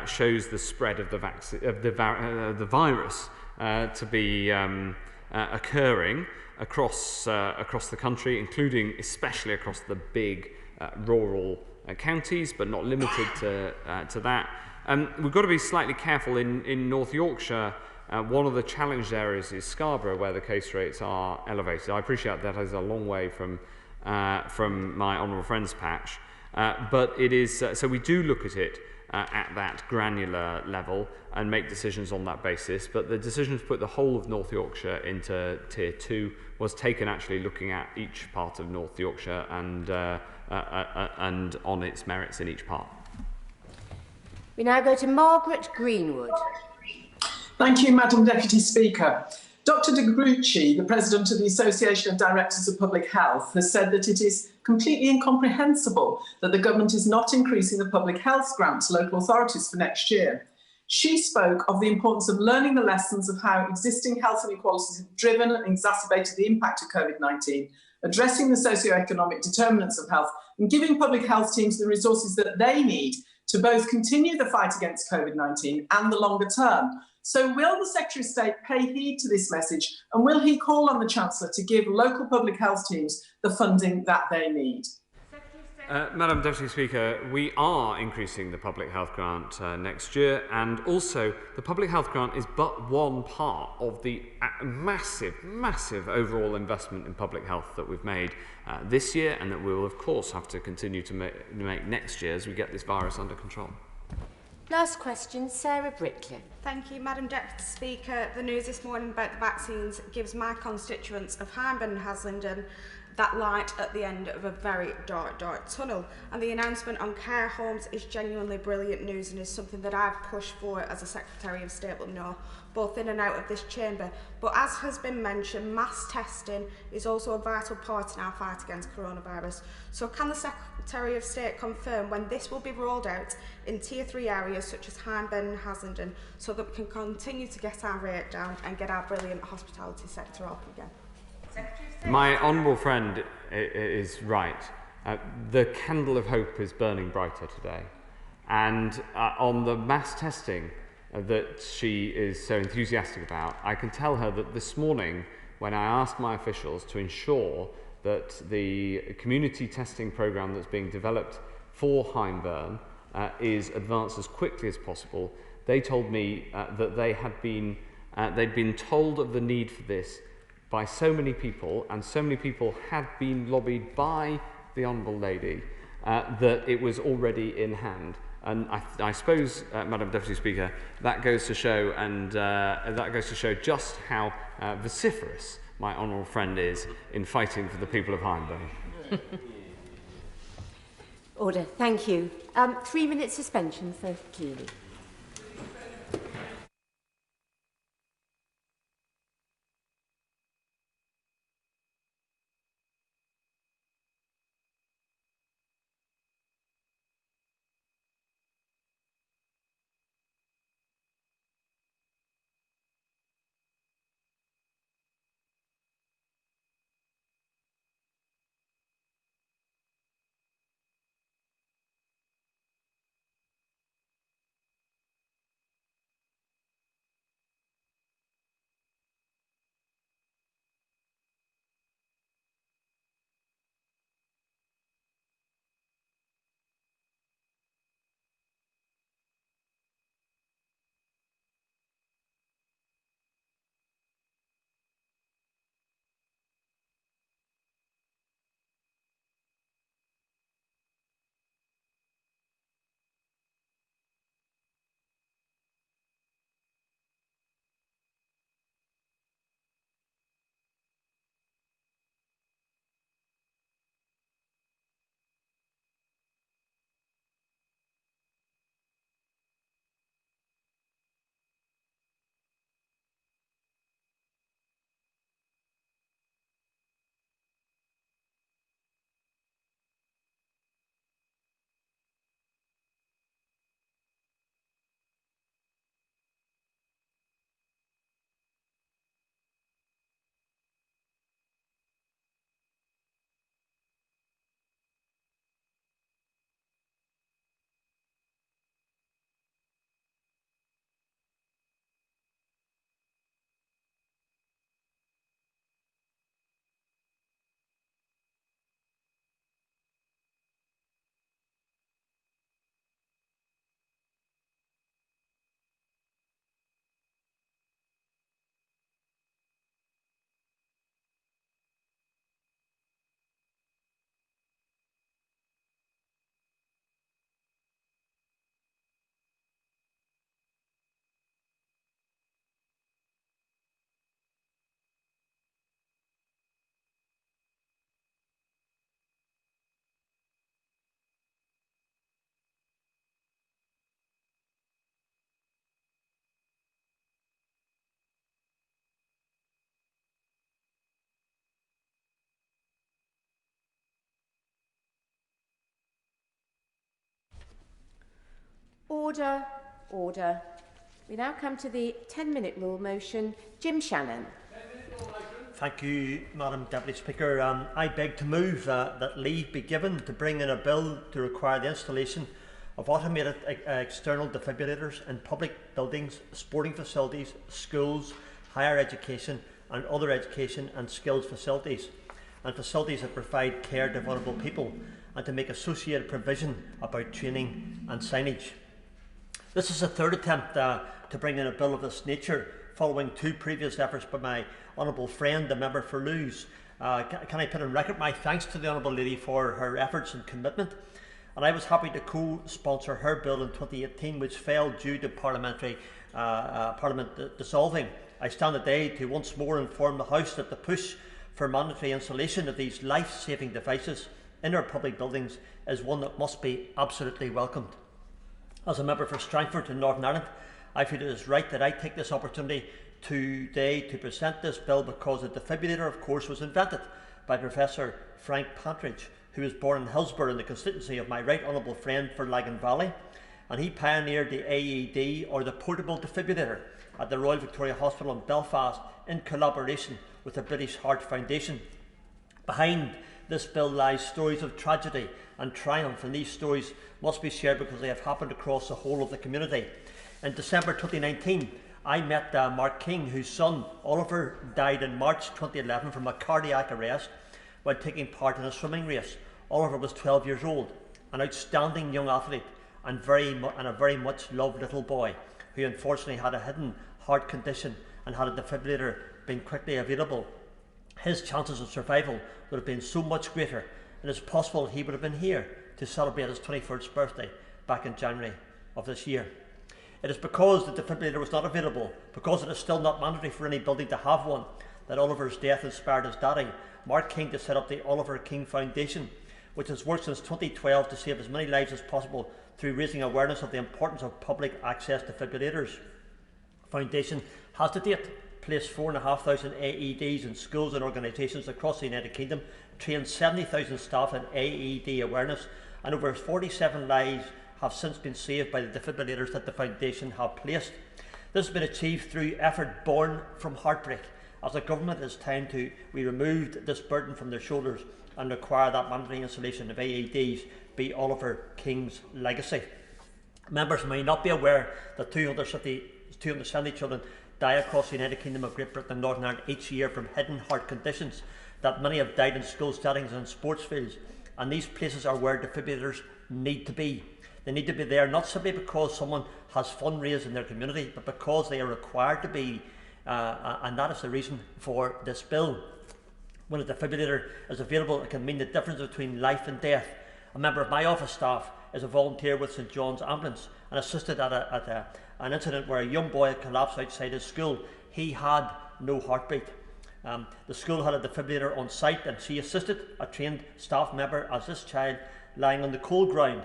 shows the spread of the virus to be occurring across the country, including especially across the big rural counties, but not limited to that. We've got to be slightly careful in North Yorkshire. One of the challenged areas is Scarborough, where the case rates are elevated. I appreciate that is a long way from my honourable friend's patch, but it is so we do look at it at that granular level and make decisions on that basis. But the decision to put the whole of North Yorkshire into Tier 2 was taken actually looking at each part of North Yorkshire and on its merits in each part. We now go to Margaret Greenwood. Thank you, Madam Deputy Speaker. Dr De Grucci, the President of the Association of Directors of Public Health, has said that it is completely incomprehensible that the government is not increasing the public health grant to local authorities for next year. She spoke of the importance of learning the lessons of how existing health inequalities have driven and exacerbated the impact of Covid-19, addressing the socio-economic determinants of health and giving public health teams the resources that they need to both continue the fight against Covid-19 and the longer term. So will the Secretary of State pay heed to this message, and will he call on the Chancellor to give local public health teams the funding that they need? Madam Deputy Speaker, we are increasing the public health grant next year, and also the public health grant is but one part of the massive overall investment in public health that we've made this year, and that we will of course have to continue to make next year as we get this virus under control. Last question, Sarah Bricklin. Thank you, Madam Deputy Speaker. The news this morning about the vaccines gives my constituents of Hyndburn and Haslingden that light at the end of a very dark, dark tunnel. And the announcement on care homes is genuinely brilliant news and is something that I've pushed for as a Secretary of State, will know, both in and out of this chamber. But as has been mentioned, mass testing is also a vital part in our fight against coronavirus. So can the Secretary of State confirm when this will be rolled out in Tier 3 areas such as Hyndburn and Haslingden, so that we can continue to get our rate down and get our brilliant hospitality sector up again? My honourable friend is right. The candle of hope is burning brighter today. And on the mass testing that she is so enthusiastic about, I can tell her that this morning, when I asked my officials to ensure that the community testing programme that's being developed for Hyndburn is advanced as quickly as possible, they told me that they'd been told of the need for this by so many people, and so many people had been lobbied by the Honourable Lady, that it was already in hand. And I suppose, Madam Deputy Speaker, that goes to show, just how vociferous my honourable friend is in fighting for the people of Hyndburn. Order. Thank you. 3-minute suspension for Keeley. Order, order. We now come to the 10-minute rule motion. Jim Shannon. Thank you, Madam Deputy Speaker. I beg to move that leave be given to bring in a bill to require the installation of automated external defibrillators in public buildings, sporting facilities, schools, higher education and other education and skills facilities, and facilities that provide care to vulnerable people, and to make associated provision about training and signage. This is the third attempt to bring in a bill of this nature, following two previous efforts by my honourable friend, the member for Lewes. Can I put on record my thanks to the Honourable Lady for her efforts and commitment? and I was happy to co-sponsor her bill in 2018, which failed due to Parliament dissolving. I stand today to once more inform the House that the push for mandatory installation of these life-saving devices in our public buildings is one that must be absolutely welcomed. As a member for Strangford in Northern Ireland, I feel it is right that I take this opportunity today to present this bill because the defibrillator, of course, was invented by Professor Frank Partridge, who was born in Hillsborough in the constituency of my right honourable friend for Lagan Valley, and he pioneered the AED, or the portable defibrillator, at the Royal Victoria Hospital in Belfast in collaboration with the British Heart Foundation. Behind this bill lies stories of tragedy and triumph, and these stories must be shared because they have happened across the whole of the community. In December 2019, I met Mark King, whose son Oliver died in March 2011 from a cardiac arrest while taking part in a swimming race. Oliver was 12 years old, an outstanding young athlete and a very much loved little boy who unfortunately had a hidden heart condition, and had a defibrillator been quickly available, his chances of survival would have been so much greater, and it's possible he would have been here to celebrate his 21st birthday back in January of this year. It is because the defibrillator was not available, because it is still not mandatory for any building to have one, that Oliver's death inspired his daddy, Mark King, to set up the Oliver King Foundation, which has worked since 2012 to save as many lives as possible through raising awareness of the importance of public access to defibrillators. The Foundation has to date placed 4,500 AEDs in schools and organisations across the United Kingdom, trained 70,000 staff in AED awareness, and over 47 lives have since been saved by the defibrillators that the Foundation have placed. This has been achieved through effort born from heartbreak. As a government, it is time we removed this burden from their shoulders and require that mandatory installation of AEDs be Oliver King's legacy. Members may not be aware that 270 children die across the United Kingdom of Great Britain and Northern Ireland each year from hidden heart conditions, that many have died in school settings and sports fields, and these places are where defibrillators need to be. They need to be there not simply because someone has fundraised in their community, but because they are required to be, and that is the reason for this bill. When a defibrillator is available, it can mean the difference between life and death. A member of my office staff is a volunteer with St John's Ambulance and assisted at an incident where a young boy had collapsed outside his school. He had no heartbeat. The school had a defibrillator on site, and she assisted a trained staff member as this child, lying on the cold ground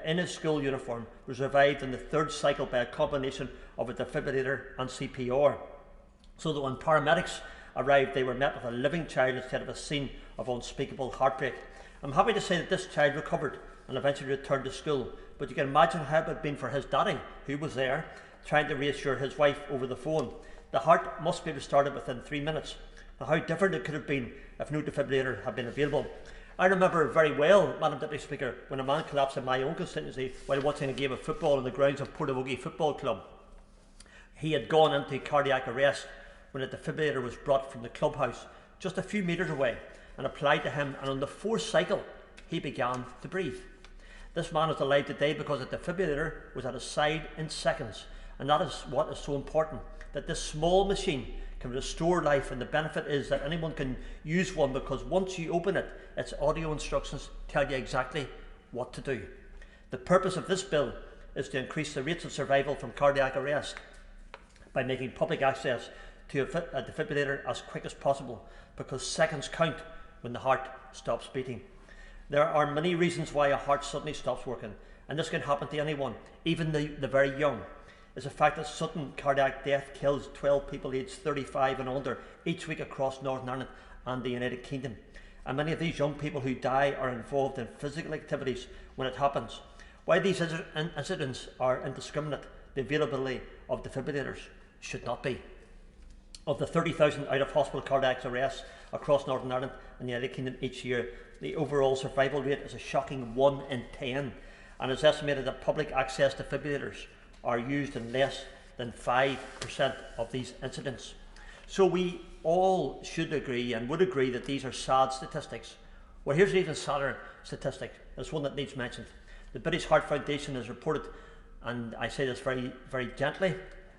in his school uniform, was revived in the third cycle by a combination of a defibrillator and CPR. So that when paramedics arrived, they were met with a living child instead of a scene of unspeakable heartbreak. I'm happy to say that this child recovered and eventually returned to school, but you can imagine how it had been for his daddy, who was there, trying to reassure his wife over the phone. The heart must be restarted within 3 minutes. Now, how different it could have been if no defibrillator had been available. I remember very well, Madam Deputy Speaker, when a man collapsed in my own constituency while watching a game of football on the grounds of Portavogie Football Club. He had gone into cardiac arrest when a defibrillator was brought from the clubhouse just a few metres away and applied to him, and on the fourth cycle he began to breathe. This man is alive today because a defibrillator was at his side in seconds, and that is what is so important, that this small machine can restore life, and the benefit is that anyone can use one because once you open it, its audio instructions tell you exactly what to do. The purpose of this bill is to increase the rates of survival from cardiac arrest by making public access to a defibrillator as quick as possible, because seconds count when the heart stops beating. There are many reasons why a heart suddenly stops working, and this can happen to anyone, even the very young. It's a fact that sudden cardiac death kills 12 people aged 35 and under each week across Northern Ireland and the United Kingdom. And many of these young people who die are involved in physical activities when it happens. While these incidents are indiscriminate, the availability of defibrillators should not be. Of the 30,000 out-of-hospital cardiac arrests across Northern Ireland and the United Kingdom each year, the overall survival rate is a shocking 1 in 10, and it's estimated that public access defibrillators are used in less than 5% of these incidents. So we all should agree and would agree that these are sad statistics. Well, here's an even sadder statistic. There's one that needs mentioned. The British Heart Foundation has reported, and I say this very, very gently,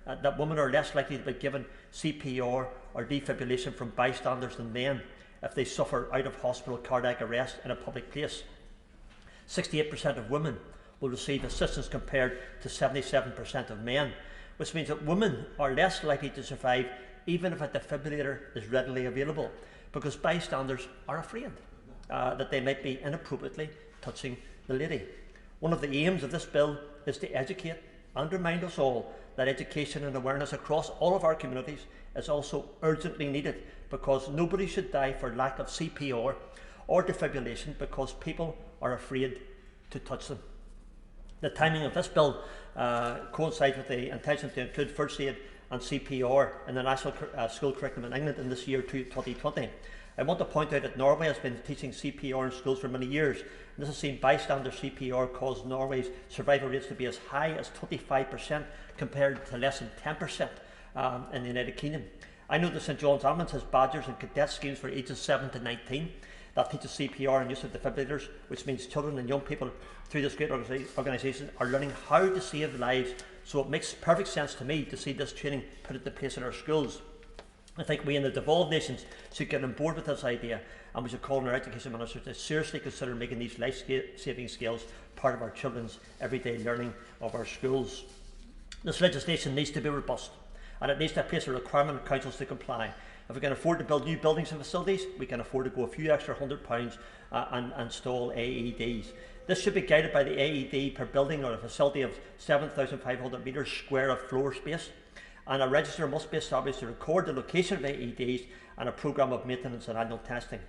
that women are less likely to be given CPR or defibrillation from bystanders than men if they suffer out-of-hospital cardiac arrest in a public place. 68% of women will receive assistance compared to 77% of men, which means that women are less likely to survive even if a defibrillator is readily available, because bystanders are afraid that they might be inappropriately touching the lady. One of the aims of this bill is to educate and remind us all that education and awareness across all of our communities is also urgently needed, because nobody should die for lack of CPR or defibrillation because people are afraid to touch them. The timing of this bill coincides with the intention to include first aid and CPR in the national school curriculum in England in this year 2020. I want to point out that Norway has been teaching CPR in schools for many years, and this has seen bystander CPR cause Norway's survival rates to be as high as 25% compared to less than 10% in the United Kingdom. I know that St John's Ambulance has badgers and cadet schemes for ages 7 to 19 that teaches CPR and use of defibrillators, which means children and young people through this great organisation are learning how to save lives. So it makes perfect sense to me to see this training put into place in our schools. I think we in the devolved nations should get on board with this idea, and we should call on our education minister to seriously consider making these life-saving skills part of our children's everyday learning of our schools. This legislation needs to be robust, and it needs to place a requirement on councils to comply. If we can afford to build new buildings and facilities, we can afford to go a few extra £100 and install AEDs. This should be guided by the AED per building or a facility of 7,500 metres square of floor space, and a register must be established to record the location of AEDs and a programme of maintenance and annual testing.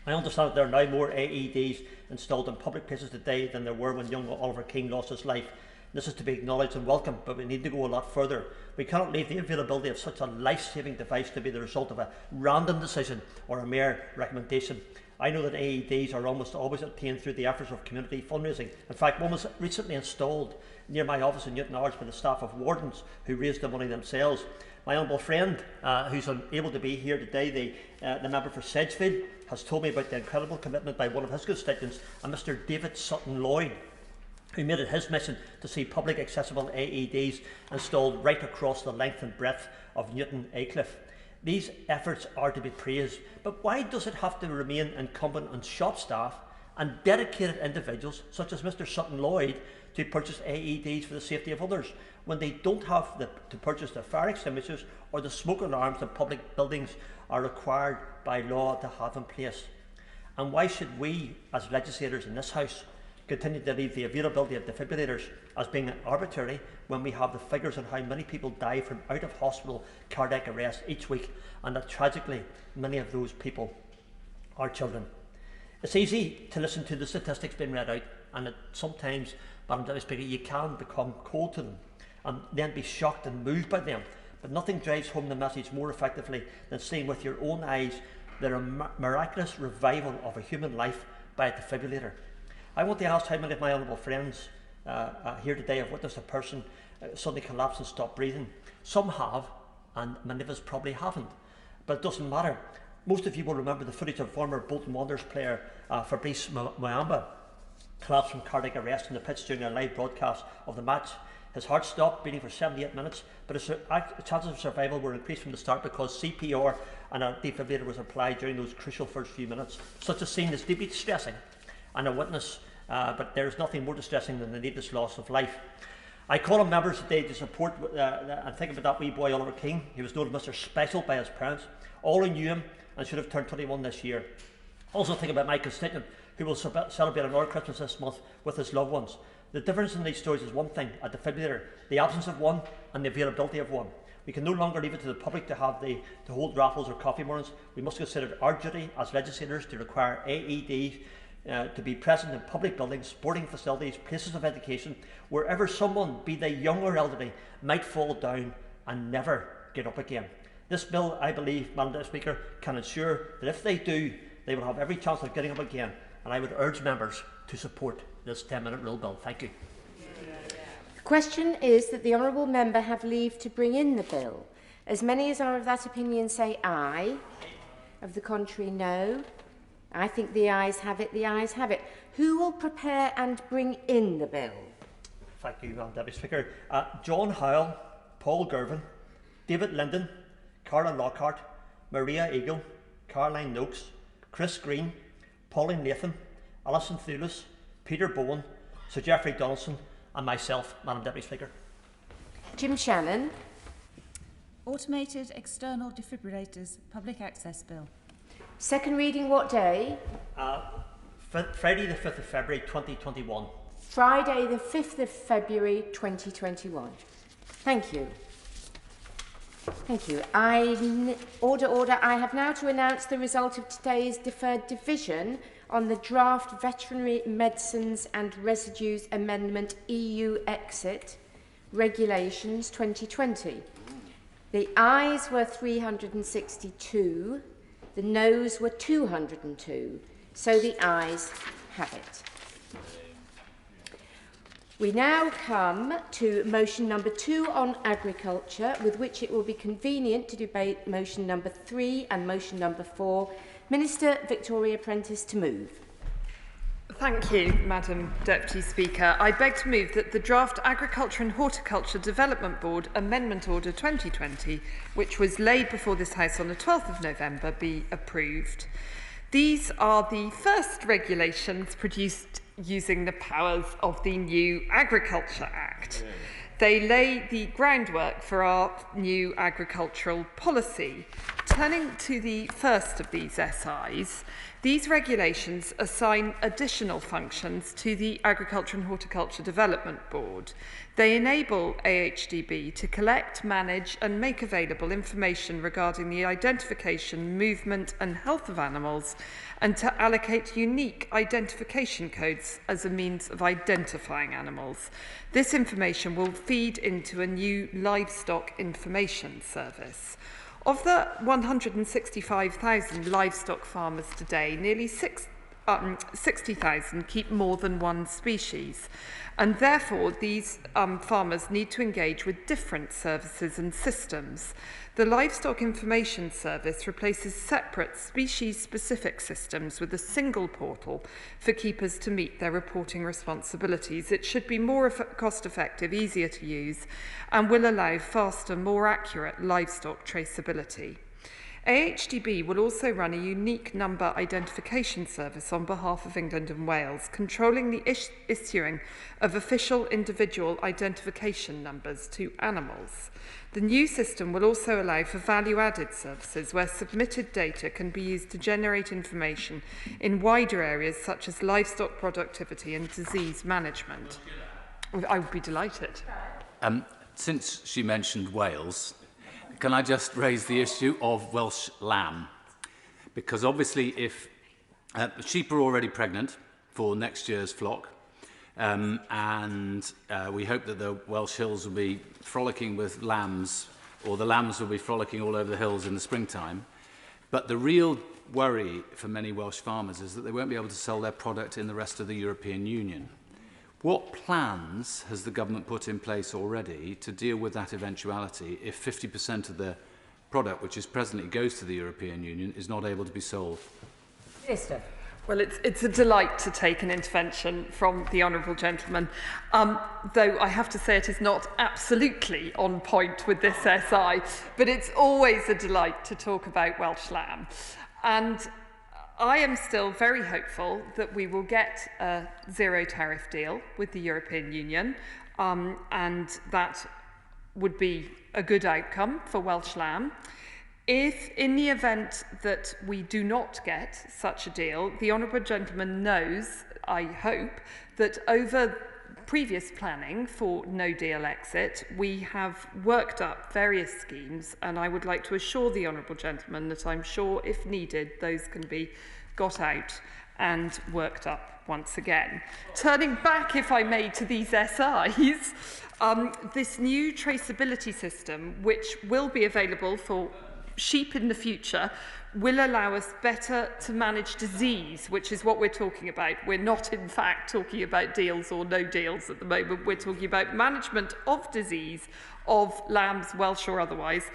I understand that there are now more AEDs installed in public places today than there were when young Oliver King lost his life. This is to be acknowledged and welcomed, but we need to go a lot further. We cannot leave the availability of such a life-saving device to be the result of a random decision or a mere recommendation. I know that AEDs are almost always obtained through the efforts of community fundraising. In fact, one was recently installed near my office in Newton Ards by the staff of Wardens who raised the money themselves. My honourable friend, who's unable to be here today, the member for Sedgefield, has told me about the incredible commitment by one of his constituents, a Mr David Sutton Lloyd, who made it his mission to see public accessible AEDs installed right across the length and breadth of Newton Aycliffe. These efforts are to be praised, but why does it have to remain incumbent on shop staff and dedicated individuals such as Mr Sutton Lloyd to purchase AEDs for the safety of others, when they don't have to purchase the fire extinguishers or the smoke alarms that public buildings are required by law to have in place? And why should we, as legislators in this House, continue to leave the availability of defibrillators as being arbitrary when we have the figures on how many people die from out-of-hospital cardiac arrest each week, and that tragically many of those people are children? It's easy to listen to the statistics being read out, and sometimes, Madam Deputy Speaker, you can become cold to them and then be shocked and moved by them. But nothing drives home the message more effectively than seeing with your own eyes the miraculous revival of a human life by a defibrillator. I want to ask how many of my honourable friends here today have witnessed a person suddenly collapse and stop breathing. Some have, and many of us probably haven't. But it doesn't matter. Most of you will remember the footage of former Bolton Wanderers player Fabrice Muamba collapsed from cardiac arrest on the pitch during a live broadcast of the match. His heart stopped beating for 78 minutes, but his chances of survival were increased from the start because CPR and a defibrillator was applied during those crucial first few minutes. Such a scene is deeply distressing, and a witness, but there is nothing more distressing than the needless loss of life. I call on members today to support and think about that wee boy Oliver King. He was known as Mr Special by his parents. All who knew him and should have turned 21 this year. Also think about my constituent who will celebrate another Christmas this month with his loved ones. The difference in these stories is one thing: a defibrillator, the absence of one and the availability of one. We can no longer leave it to the public to hold raffles or coffee mornings. We must consider it our duty as legislators to require AEDs to be present in public buildings, sporting facilities, places of education, wherever someone, be they young or elderly, might fall down and never get up again. This bill, I believe, Madam Deputy Speaker, can ensure that if they do, they will have every chance of getting up again, and I would urge members to support this 10-minute rule bill. Thank you. The question is that the honourable member have leave to bring in the bill. As many as are of that opinion say aye. Of the contrary, no. I think the ayes have it. The ayes have it. Who will prepare and bring in the bill? Thank you, Madam Deputy Speaker. John Howell, Paul Girvin, David Linden, Carla Lockhart, Maria Eagle, Caroline Noakes, Chris Green, Pauline Nathan, Alison Thulis, Peter Bowen, Sir Geoffrey Donaldson and myself, Madam Deputy Speaker. Jim Shannon. Automated External Defibrillators Public Access Bill. Second reading what day? Friday the 5th of February 2021. Friday the 5th of February 2021. Thank you. Thank you. Order. I have now to announce the result of today's deferred division on the draft Veterinary Medicines and Residues Amendment EU Exit Regulations 2020. The ayes were 362, the noes were 202, so the ayes have it. We now come to motion number 2 on agriculture, with which it will be convenient to debate motion number 3 and motion number 4. Minister Victoria Prentice to move. Thank you, Madam Deputy Speaker. I beg to move that the draft Agriculture and Horticulture Development Board Amendment Order 2020, which was laid before this House on the 12th of November, be approved. These are the first regulations produced using the powers of the new Agriculture Act. They lay the groundwork for our new agricultural policy. Turning to the first of these SIs, these regulations assign additional functions to the Agriculture and Horticulture Development Board. They enable AHDB to collect, manage and make available information regarding the identification, movement and health of animals, and to allocate unique identification codes as a means of identifying animals. This information will feed into a new livestock information service. Of the 165,000 livestock farmers today, nearly 60,000 keep more than one species, and therefore these farmers need to engage with different services and systems. The Livestock Information Service replaces separate species-specific systems with a single portal for keepers to meet their reporting responsibilities. It should be more cost-effective, easier to use, and will allow faster, more accurate livestock traceability. AHDB will also run a unique number identification service on behalf of England and Wales, controlling the issuing of official individual identification numbers to animals. The new system will also allow for value-added services where submitted data can be used to generate information in wider areas such as livestock productivity and disease management. I would be delighted. Since she mentioned Wales, can I just raise the issue of Welsh lamb? Because obviously if sheep are already pregnant for next year's flock, and we hope that the Welsh hills will be frolicking with lambs, or the lambs will be frolicking all over the hills in the springtime. But the real worry for many Welsh farmers is that they won't be able to sell their product in the rest of the European Union. What plans has the government put in place already to deal with that eventuality if 50% of the product which is presently goes to the European Union is not able to be sold? Minister. Well, it's a delight to take an intervention from the honourable gentleman, though I have to say it is not absolutely on point with this SI, but it's always a delight to talk about Welsh lamb. And I am still very hopeful that we will get a zero tariff deal with the European Union, and that would be a good outcome for Welsh lamb. If, in the event that we do not get such a deal, the honourable gentleman knows, I hope, that over previous planning for no-deal exit, we have worked up various schemes, and I would like to assure the honourable gentleman that I'm sure, if needed, those can be got out and worked up once again. Turning back, if I may, to these SIs, this new traceability system, which will be available for sheep in the future, will allow us better to manage disease, which is what we're talking about. We're not, in fact, talking about deals or no deals at the moment. We're talking about management of disease of lambs, Welsh or otherwise,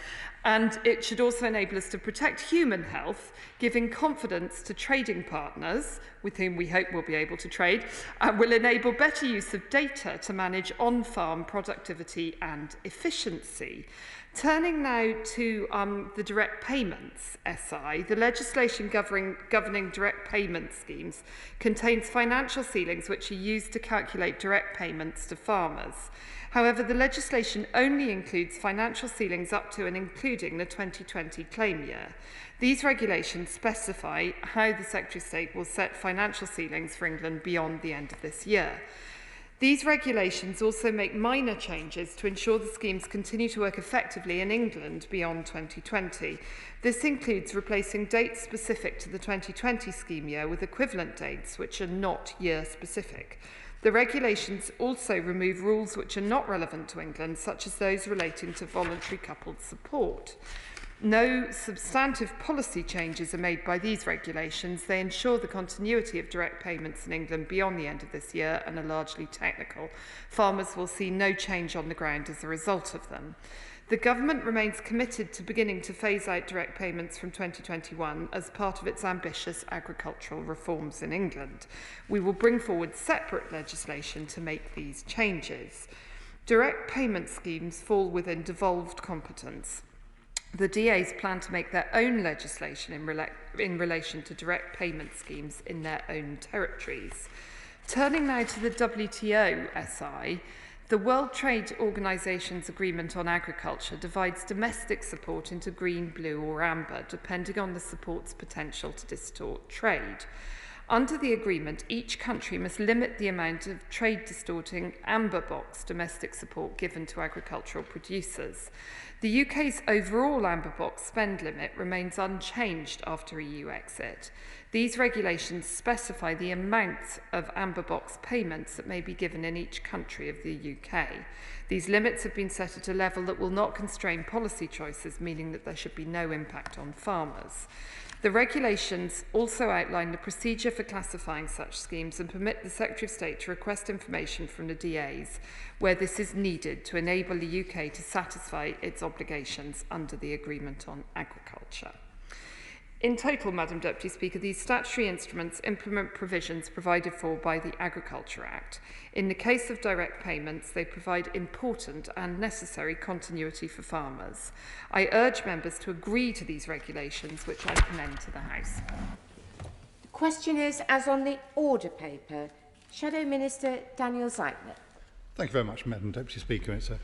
and it should also enable us to protect human health, giving confidence to trading partners, with whom we hope we'll be able to trade, and will enable better use of data to manage on-farm productivity and efficiency. Turning now to the direct payments SI, the legislation governing direct payment schemes contains financial ceilings which are used to calculate direct payments to farmers. However, the legislation only includes financial ceilings up to and including the 2020 claim year. These regulations specify how the Secretary of State will set financial ceilings for England beyond the end of this year. These regulations also make minor changes to ensure the schemes continue to work effectively in England beyond 2020. This includes replacing dates specific to the 2020 scheme year with equivalent dates which are not year-specific. The regulations also remove rules which are not relevant to England, such as those relating to voluntary coupled support. No substantive policy changes are made by these regulations. They ensure the continuity of direct payments in England beyond the end of this year and are largely technical. Farmers will see no change on the ground as a result of them. The government remains committed to beginning to phase out direct payments from 2021 as part of its ambitious agricultural reforms in England. We will bring forward separate legislation to make these changes. Direct payment schemes fall within devolved competence. The DAs plan to make their own legislation in relation to direct payment schemes in their own territories. Turning now to the WTO SI, the World Trade Organization's Agreement on Agriculture divides domestic support into green, blue or amber, depending on the support's potential to distort trade. Under the agreement, each country must limit the amount of trade-distorting amber box domestic support given to agricultural producers. The UK's overall amber box spend limit remains unchanged after EU exit. These regulations specify the amount of amber box payments that may be given in each country of the UK. These limits have been set at a level that will not constrain policy choices, meaning that there should be no impact on farmers. The regulations also outline the procedure for classifying such schemes and permit the Secretary of State to request information from the DAs where this is needed to enable the UK to satisfy its obligations under the Agreement on Agriculture. In total, Madam Deputy Speaker, these statutory instruments implement provisions provided for by the Agriculture Act. In the case of direct payments, they provide important and necessary continuity for farmers. I urge members to agree to these regulations, which I commend to the House. The question is, as on the order paper, Shadow Minister Daniel Zeitler. Thank you very much, Madam Deputy Speaker. It's a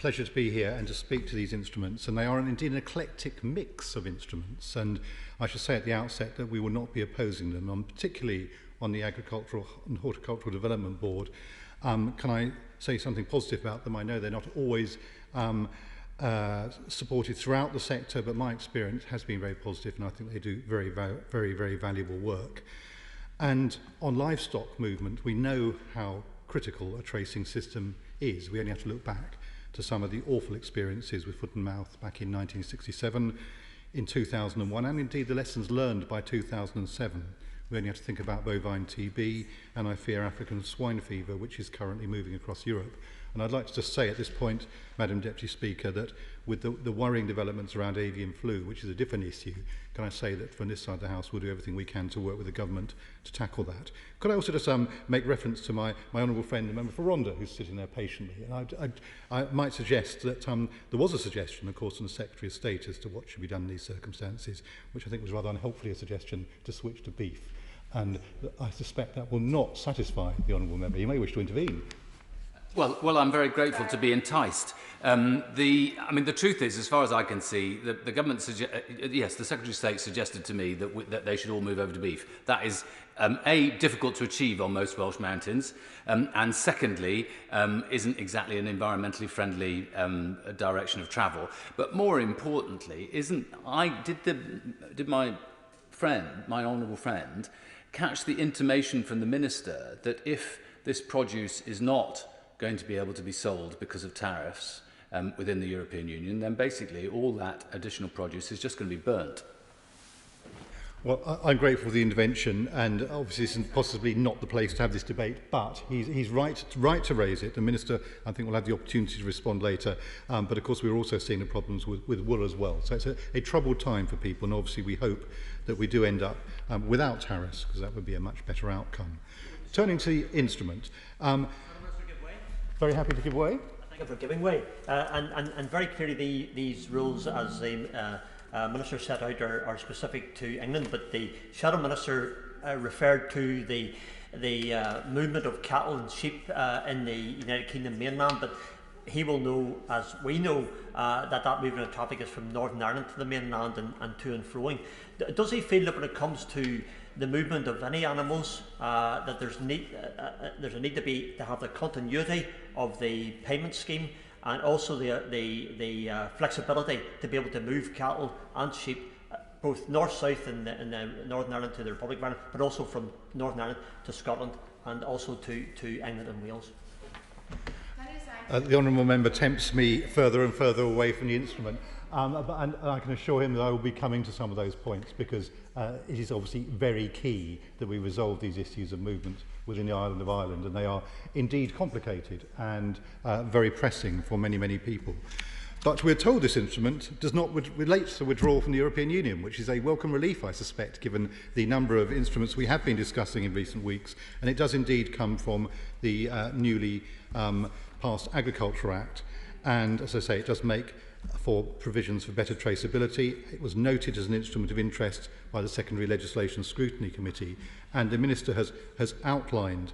pleasure to be here and to speak to these instruments, and they are indeed an eclectic mix of instruments, and I should say at the outset that we will not be opposing them, particularly on the Agricultural and Horticultural Development Board. Can I say something positive about them? I know they're not always supported throughout the sector, but my experience has been very positive, and I think they do very, very valuable work. And on livestock movement, we know how critical a tracing system is. We only have to look back to some of the awful experiences with foot and mouth back in 1967, in 2001, and indeed the lessons learned by 2007. We only have to think about bovine TB and I fear African swine fever, which is currently moving across Europe. And I'd like to just say at this point, Madam Deputy Speaker, that with the worrying developments around avian flu, which is a different issue, can I say that from this side of the House we'll do everything we can to work with the government to tackle that. Could I also just make reference to my honourable friend, the member for Rhondda, who's sitting there patiently. And I might suggest that there was a suggestion, of course, from the Secretary of State as to what should be done in these circumstances, which I think was rather unhelpfully a suggestion to switch to beef. And I suspect that will not satisfy the honourable member. He may wish to intervene. Well, I'm very grateful to be enticed. The truth is, as far as I can see, the government, the Secretary of State suggested to me that they should all move over to beef. That is, A, difficult to achieve on most Welsh mountains, and secondly, isn't exactly an environmentally friendly direction of travel. But more importantly, did my friend, my honourable friend, catch the intimation from the Minister that if this produce is not going to be able to be sold because of tariffs within the European Union, then basically all that additional produce is just going to be burnt? Well, I'm grateful for the intervention, and obviously this is possibly not the place to have this debate, but he's right to raise it. The Minister, I think, will have the opportunity to respond later, but of course we're also seeing the problems with wool as well. So it's a troubled time for people, and obviously we hope that we do end up without tariffs, because that would be a much better outcome. Turning to the instrument, very happy to give way. Thank you for giving way. And very clearly these rules, as the Minister set out, are specific to England, but the Shadow Minister referred to the movement of cattle and sheep in the United Kingdom mainland, but he will know, as we know, that movement of traffic is from Northern Ireland to the mainland and to and froing. Does he feel that when it comes to the movement of any animals, that there's a need to have the continuity of the payment scheme, and also the flexibility to be able to move cattle and sheep both north-south in Northern Ireland to the Republic of Ireland, but also from Northern Ireland to Scotland and also to England and Wales? The honourable member tempts me further and further away from the instrument, and I can assure him that I will be coming to some of those points, because it is obviously very key that we resolve these issues of movement within the island of Ireland, and they are indeed complicated and very pressing for many, many people. But we're told this instrument does not relate to withdrawal from the European Union, which is a welcome relief, I suspect, given the number of instruments we have been discussing in recent weeks. And it does indeed come from the newly passed Agriculture Act. And as I say, it does make for provisions for better traceability. It was noted as an instrument of interest by the Secondary Legislation Scrutiny Committee. And the Minister has outlined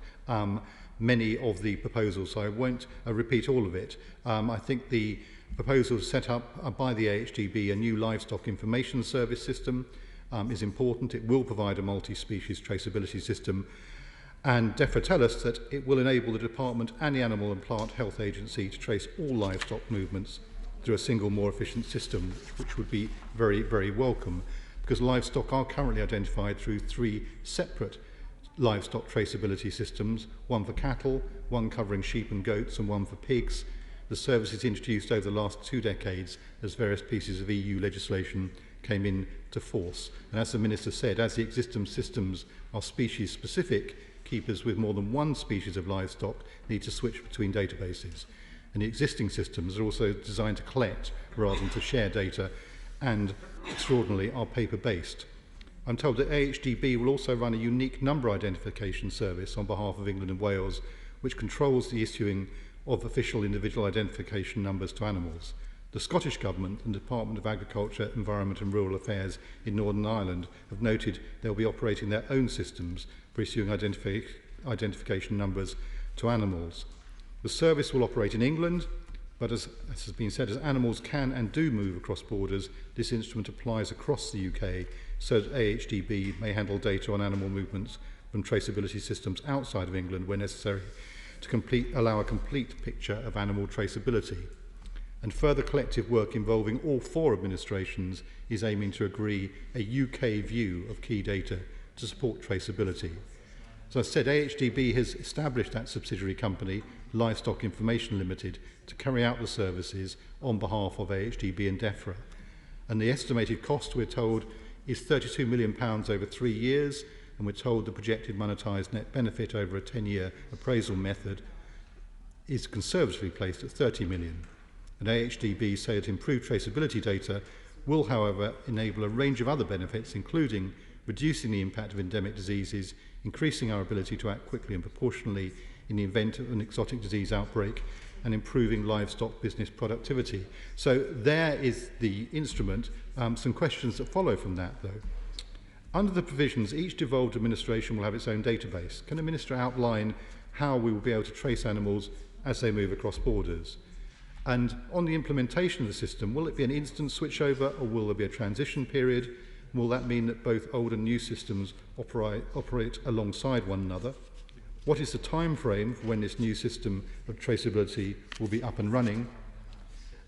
many of the proposals, so I won't repeat all of it. I think the proposal set up by the AHDB, a new livestock information service system, is important. It will provide a multi-species traceability system, and DEFRA tell us that it will enable the Department and the Animal and Plant Health Agency to trace all livestock movements through a single, more efficient system, which would be very, very welcome, because livestock are currently identified through 3 separate livestock traceability systems, one for cattle, one covering sheep and goats, and one for pigs. The service is introduced over the last 2 decades as various pieces of EU legislation came into force. And as the Minister said, as the existing systems are species-specific, keepers with more than one species of livestock need to switch between databases. And the existing systems are also designed to collect rather than to share data, and extraordinarily are paper-based. I'm told that AHDB will also run a unique number identification service on behalf of England and Wales, which controls the issuing of official individual identification numbers to animals. The Scottish Government and Department of Agriculture, Environment and Rural Affairs in Northern Ireland have noted they'll be operating their own systems for issuing identification numbers to animals. The service will operate in England, but as has been said, as animals can and do move across borders, this instrument applies across the UK, so that AHDB may handle data on animal movements from traceability systems outside of England where necessary, to allow a complete picture of animal traceability. And further collective work involving all 4 administrations is aiming to agree a UK view of key data to support traceability. As I said, AHDB has established that subsidiary company, Livestock Information Limited, to carry out the services on behalf of AHDB and DEFRA. And the estimated cost, we're told, is £32 million over 3 years, and we're told the projected monetised net benefit over a 10-year appraisal method is conservatively placed at 30 million. And AHDB say that improved traceability data will, however, enable a range of other benefits, including reducing the impact of endemic diseases, increasing our ability to act quickly and proportionally in the event of an exotic disease outbreak, and improving livestock business productivity. So there is the instrument. Some questions that follow from that, though. Under the provisions, each devolved administration will have its own database. Can the Minister outline how we will be able to trace animals as they move across borders? And on the implementation of the system, will it be an instant switchover, or will there be a transition period? Will that mean that both old and new systems operate alongside one another? What is the time frame for when this new system of traceability will be up and running?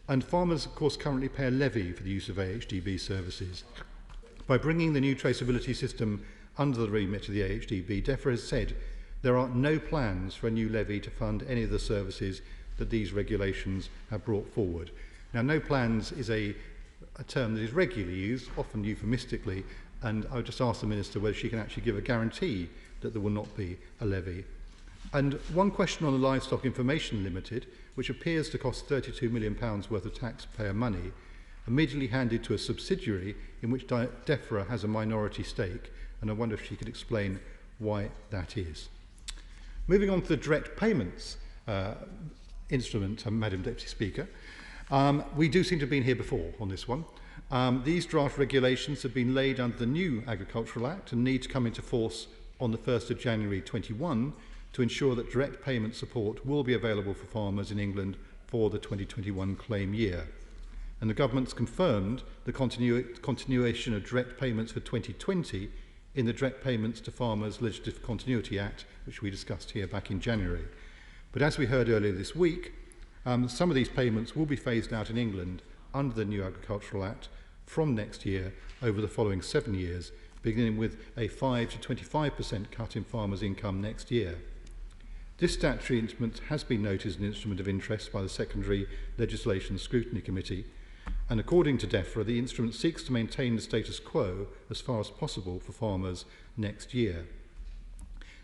And farmers, of course, currently pay a levy for the use of AHDB services. By bringing the new traceability system under the remit of the AHDB, DEFRA has said there are no plans for a new levy to fund any of the services that these regulations have brought forward. Now, no plans is a term that is regularly used, often euphemistically, and I would just ask the Minister whether she can actually give a guarantee that there will not be a levy. And one question on the Livestock Information Limited, which appears to cost £32 million worth of taxpayer money, immediately handed to a subsidiary in which DEFRA has a minority stake, and I wonder if she could explain why that is. Moving on to the direct payments instrument, Madam Deputy Speaker. We do seem to have been here before on this one. These draft regulations have been laid under the new Agricultural Act and need to come into force on the 1st of January 21 to ensure that direct payment support will be available for farmers in England for the 2021 claim year. And the government's confirmed the continuation of direct payments for 2020 in the Direct Payments to Farmers Legislative Continuity Act, which we discussed here back in January. But as we heard earlier this week, some of these payments will be phased out in England under the new Agricultural Act from next year over the following 7 years, beginning with a 5 to 25% cut in farmers' income next year. This statutory instrument has been noted as an instrument of interest by the Secondary Legislation Scrutiny Committee, and according to DEFRA, the instrument seeks to maintain the status quo as far as possible for farmers next year.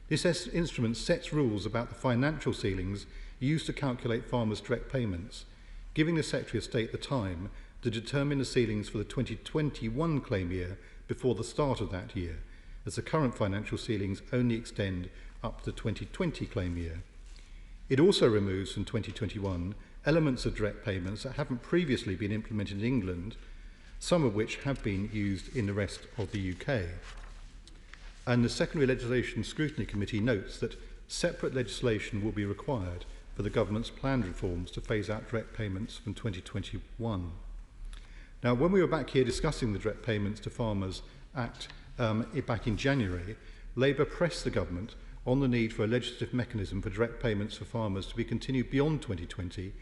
This instrument sets rules about the financial ceilings used to calculate farmers' direct payments, giving the Secretary of State the time to determine the ceilings for the 2021 claim year before the start of that year, as the current financial ceilings only extend up to the 2020 claim year. It also removes from 2021 elements of direct payments that haven't previously been implemented in England, some of which have been used in the rest of the UK. And the Secondary Legislation Scrutiny Committee notes that separate legislation will be required for the government's planned reforms to phase out direct payments from 2021. Now, when we were back here discussing the Direct Payments to Farmers Act back in January, Labour pressed the government on the need for a legislative mechanism for direct payments for farmers to be continued beyond 2020,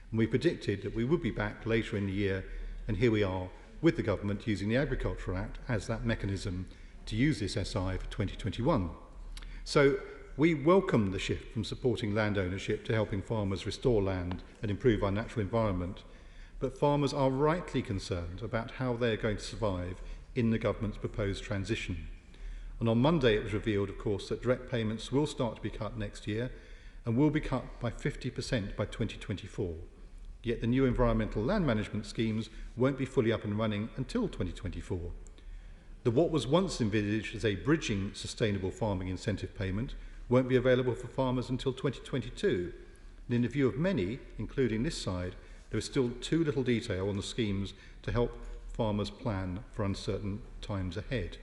and we predicted that we would be back later in the year, and here we are with the government using the Agricultural Act as that mechanism to use this SI for 2021. So we welcome the shift from supporting land ownership to helping farmers restore land and improve our natural environment, but farmers are rightly concerned about how they are going to survive in the government's proposed transition. And on Monday it was revealed, of course, that direct payments will start to be cut next year and will be cut by 50% by 2024. Yet the new environmental land management schemes won't be fully up and running until 2024. What was once envisaged as a bridging sustainable farming incentive payment won't be available for farmers until 2022. And in the view of many, including this side, there is still too little detail on the schemes to help farmers plan for uncertain times ahead.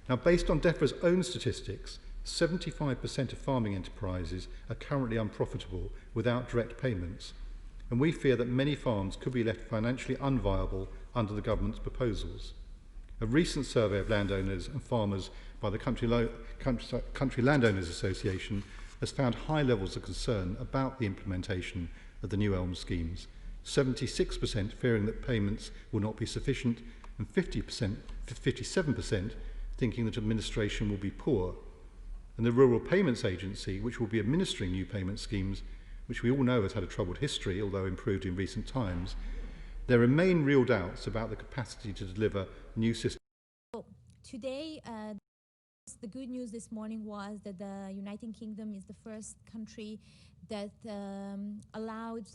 Now, based on DEFRA's own statistics, 75% of farming enterprises are currently unprofitable without direct payments, and we fear that many farms could be left financially unviable under the government's proposals. A recent survey of landowners and farmers by the Country Landowners Association has found high levels of concern about the implementation of the new ELM schemes, 76% fearing that payments will not be sufficient, and 57% thinking that administration will be poor. And the Rural Payments Agency, which will be administering new payment schemes, which we all know has had a troubled history, although improved in recent times, there remain real doubts about the capacity to deliver new systems. Today, the good news this morning was that the United Kingdom is the first country that allowed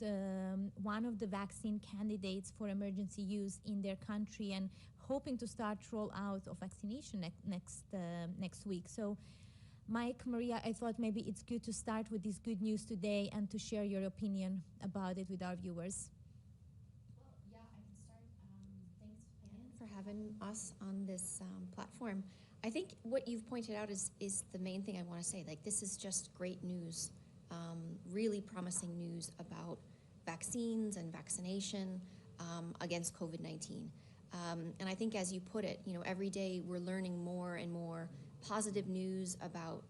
one of the vaccine candidates for emergency use in their country, and hoping to start roll out of vaccination next week. So, Mike, Maria, I thought maybe it's good to start with this good news today and to share your opinion about it with our viewers. Well, yeah, I can start. Thanks, Pam, for having us on this platform. I think what you've pointed out is the main thing I want to say. Like, this is just great news, really promising news about vaccines and vaccination against COVID-19. And I think, as you put it, every day we're learning more and more positive news about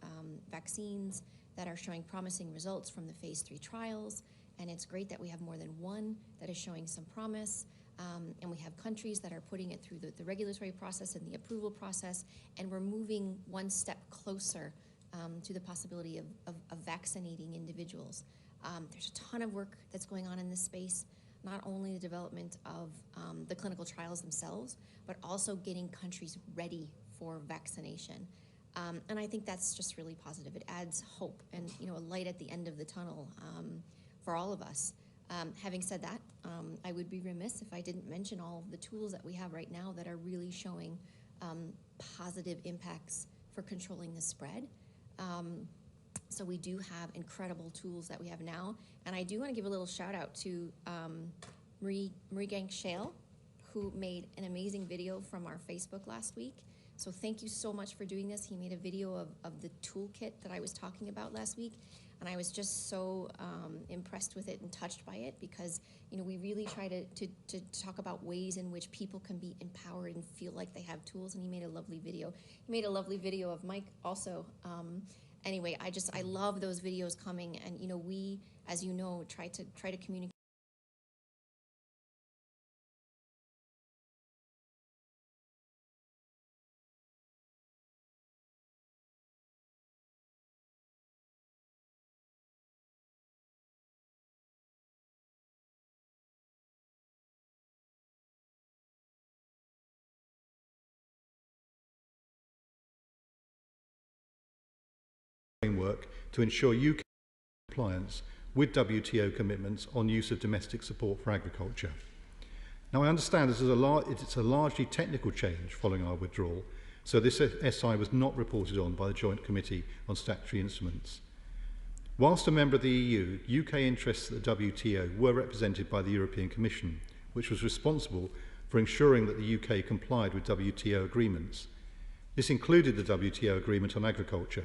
vaccines that are showing promising results from the phase 3 trials. And it's great that we have more than one that is showing some promise. And we have countries that are putting it through the regulatory process and the approval process. And we're moving one step closer to the possibility of vaccinating individuals. There's a ton of work that's going on in this space. Not only the development of the clinical trials themselves, but also getting countries ready for vaccination. And I think that's just really positive. It adds hope and a light at the end of the tunnel for all of us. Having said that, I would be remiss if I didn't mention all of the tools that we have right now that are really showing positive impacts for controlling the spread. So we do have incredible tools that we have now. And I do want to give a little shout out to Marie Gang Shale, who made an amazing video from our Facebook last week. So thank you so much for doing this. He made a video of the toolkit that I was talking about last week. And I was just so impressed with it and touched by it, because we really try to talk about ways in which people can be empowered and feel like they have tools. And he made a lovely video. He made a lovely video of Mike also. Anyway, I love those videos coming, and we, as you know, try to communicate. Framework to ensure UK compliance with WTO commitments on use of domestic support for agriculture. Now, I understand this is it's a largely technical change following our withdrawal, so this SI was not reported on by the Joint Committee on Statutory Instruments. Whilst a member of the EU, UK interests at the WTO were represented by the European Commission, which was responsible for ensuring that the UK complied with WTO agreements. This included the WTO Agreement on Agriculture,